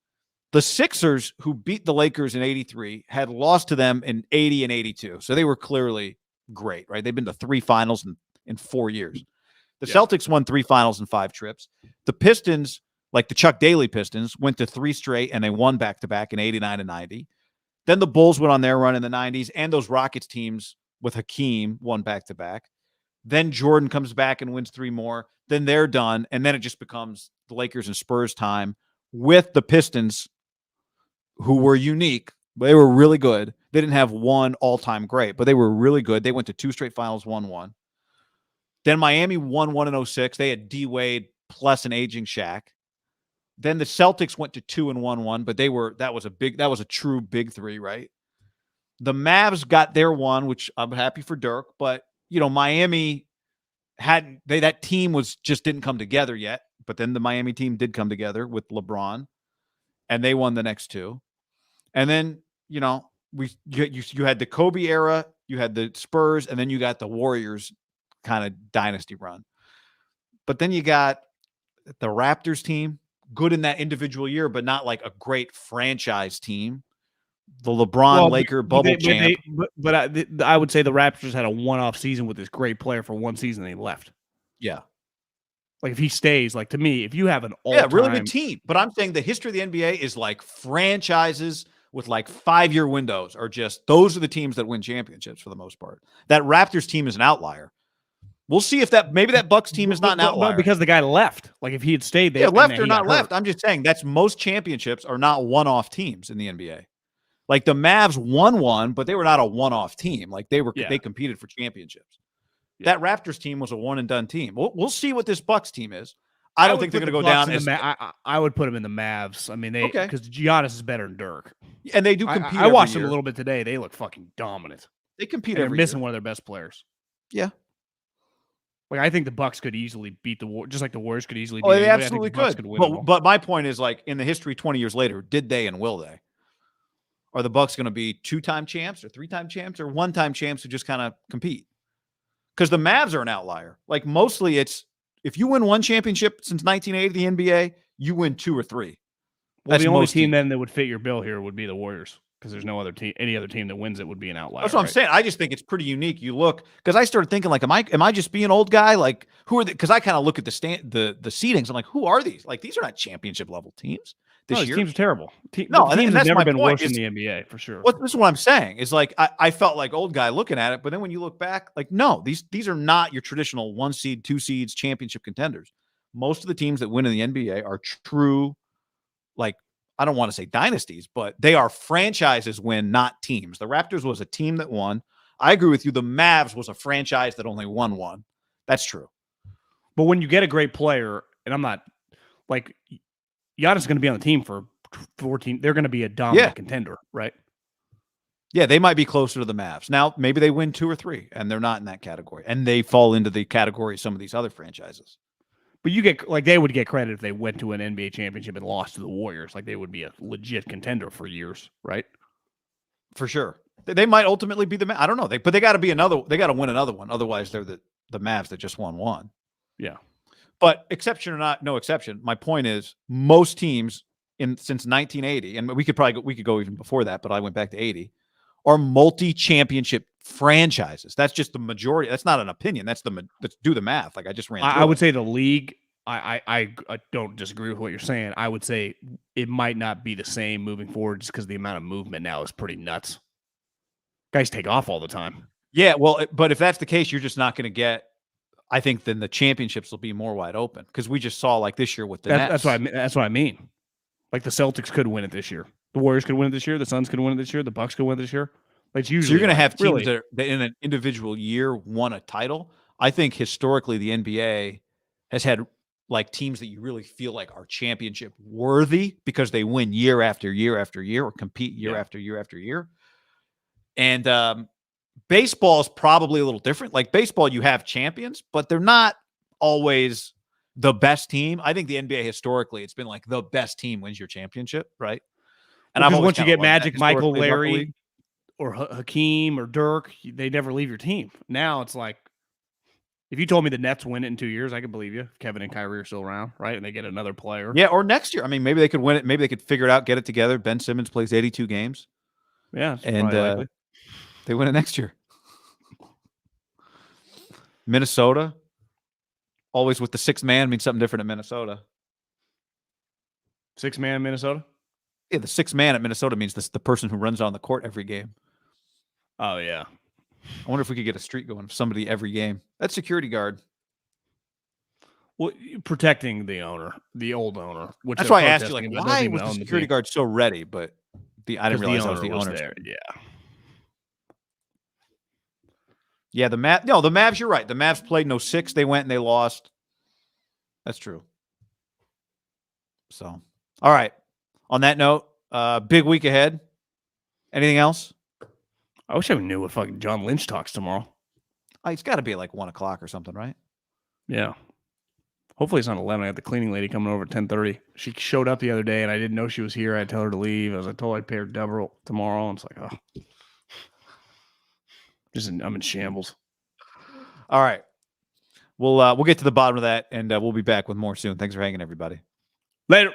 Speaker 1: The Sixers, who beat the Lakers in 83, had lost to them in 80 and 82. So they were clearly great, right? They've been to 3 finals in 4 years. The Celtics won 3 finals in 5 trips. The Pistons, like the Chuck Daly Pistons, went to 3 straight, and they won back-to-back in 89 and 90. Then the Bulls went on their run in the 90s, and those Rockets teams with Hakeem won back-to-back. Then Jordan comes back and wins 3 more. Then they're done, and then it just becomes the Lakers and Spurs time with the Pistons, who were unique. They were really good. They didn't have one all-time great, but they were really good. They went to 2 straight finals, won 1. Then Miami won 1 in 06. They had D. Wade plus an aging Shaq. Then the Celtics went to 2 and won 1, but that was a true big 3, right? The Mavs got their 1, which I'm happy for Dirk, but Miami that team didn't come together yet. But then the Miami team did come together with LeBron, and they won the next 2. And then, you had the Kobe era, you had the Spurs, and then you got the Warriors kind of dynasty run. But then you got the Raptors team, good in that individual year, but not like a great franchise team. The LeBron Laker bubble champ.
Speaker 2: But I would say the Raptors had a one-off season with this great player for 1 season, and he left.
Speaker 1: Yeah.
Speaker 2: Like if he stays, like to me, if you have an all-time...
Speaker 1: really good team. But I'm saying the history of the NBA is like franchises with like 5-year windows are just, those are the teams that win championships for the most part. That Raptors team is an outlier. We'll see if maybe that Bucks team is not an outlier.
Speaker 2: No, because the guy left. Like if he had stayed,
Speaker 1: left or not left. I'm just saying that's most championships are not one-off teams in the NBA. Like the Mavs won 1, but they were not a one-off team. Like they competed for championships. Yeah. That Raptors team was a one and done team. We'll see what this Bucks team is. I don't think they're going to go down.
Speaker 2: I would put them in the Mavs. I mean, because Giannis is better than Dirk,
Speaker 1: and they do compete.
Speaker 2: I watched them a little bit today. They look fucking dominant.
Speaker 1: They compete.
Speaker 2: They're missing one of their best players.
Speaker 1: Yeah.
Speaker 2: Like I think the Bucks could easily beat just like the Warriors could easily.
Speaker 1: Oh, they absolutely could. But my point is, like in the history, 20 years later, did they and will they? Are the Bucks going to be 2-time champs or 3-time champs or 1-time champs who just kind of compete? Because the Mavs are an outlier. Like mostly it's if you win 1 championship since 1980, the NBA, you win 2 or 3.
Speaker 2: Well, the only
Speaker 1: most
Speaker 2: team
Speaker 1: teams.
Speaker 2: then that would fit your bill here would be the Warriors, because there's no other team, any other team that wins it would be an outlier.
Speaker 1: That's what I'm saying. I just think it's pretty unique. You look, because I started thinking, like, am I just being old guy? Like, who are because I kind of look at the seedings. I'm like, who are these? Like, these are not championship level teams this
Speaker 2: These
Speaker 1: year.
Speaker 2: teams are terrible.
Speaker 1: No,
Speaker 2: the teams
Speaker 1: and
Speaker 2: have
Speaker 1: that's
Speaker 2: never
Speaker 1: my
Speaker 2: been
Speaker 1: point,
Speaker 2: worse in the NBA for sure.
Speaker 1: This is what I'm saying is like I felt like old guy looking at it, but then when you look back, like, no, these are not your traditional 1 seed, 2 seeds championship contenders. Most of the teams that win in the NBA are true, like, I don't want to say dynasties, but they are franchises win, not teams. The Raptors was a team that won. I agree with you. The Mavs was a franchise that only won one. That's true.
Speaker 2: But when you get a great player, and I'm not like Giannis is going to be on the team for 14. They're going to be a dominant contender, right?
Speaker 1: Yeah, they might be closer to the Mavs. Now, maybe they win 2 or 3, and they're not in that category. And they fall into the category of some of these other franchises.
Speaker 2: But you get like they would get credit if they went to an NBA championship and lost to the Warriors. Like they would be a legit contender for years, right?
Speaker 1: For sure. They might ultimately be the Mavs. I don't know. But they got to be another. They got to win another one. Otherwise, they're the Mavs that just won one.
Speaker 2: Yeah.
Speaker 1: But exception or not, no exception. My point is, most teams since 1980, and we could go even before that, but I went back to 80, are multi-championship franchises. That's just the majority. That's not an opinion. Let's do the math. Like I just ran.
Speaker 2: I would say the league. I don't disagree with what you're saying. I would say it might not be the same moving forward just because the amount of movement now is pretty nuts. Guys take off all the time.
Speaker 1: Yeah, well, but if that's the case, you're just not going to get. I think then the championships will be more wide open because we just saw like this year with the Nets.
Speaker 2: That's what I mean. Like the Celtics could win it this year. The Warriors could win it this year. The Suns could win it this year. The Bucks could win it this year. Like usually,
Speaker 1: so you're going to have teams
Speaker 2: really,
Speaker 1: that in an individual year won a title. I think historically the NBA has had like teams that you really feel like are championship worthy because they win year after year after year or compete year after year after year. And baseball is probably a little different. Like baseball, you have champions, but they're not always the best team. I think the NBA historically, it's been like the best team wins your championship, right?
Speaker 2: And once you get Magic, Michael, Larry, or Hakeem or Dirk, they never leave your team. Now it's like, if you told me the Nets win it in 2 years, I could believe you. Kevin and Kyrie are still around, right? And they get another player.
Speaker 1: Yeah, or next year. I mean, maybe they could win it. Maybe they could figure it out, get it together. Ben Simmons plays 82 games.
Speaker 2: Yeah,
Speaker 1: and they win it next year. Minnesota, always with the 6th man means something different in Minnesota.
Speaker 2: 6th man in Minnesota?
Speaker 1: Yeah, the 6th man at Minnesota means the person who runs on the court every game.
Speaker 2: Oh, yeah.
Speaker 1: I wonder if we could get a streak going for somebody every game. That's security guard.
Speaker 2: Well, protecting the owner, the old owner. Which
Speaker 1: that's why I asked you, like, why was the security guard so ready? But I didn't realize that was the owner.
Speaker 2: There. Yeah.
Speaker 1: Yeah, the Mavs, you're right. The Mavs played no 6. They went and they lost. That's true. So, all right. On that note, big week ahead. Anything else?
Speaker 2: I wish I knew what fucking John Lynch talks tomorrow.
Speaker 1: It's got to be at like 1 o'clock or something, right?
Speaker 2: Yeah. Hopefully it's not 11. I have the cleaning lady coming over at 10:30. She showed up the other day, and I didn't know she was here. I tell her to leave. I told her I'd pay her double tomorrow, and it's like, oh. I'm in shambles.
Speaker 1: All right. We'll get to the bottom of that, and we'll be back with more soon. Thanks for hanging, everybody.
Speaker 2: Later.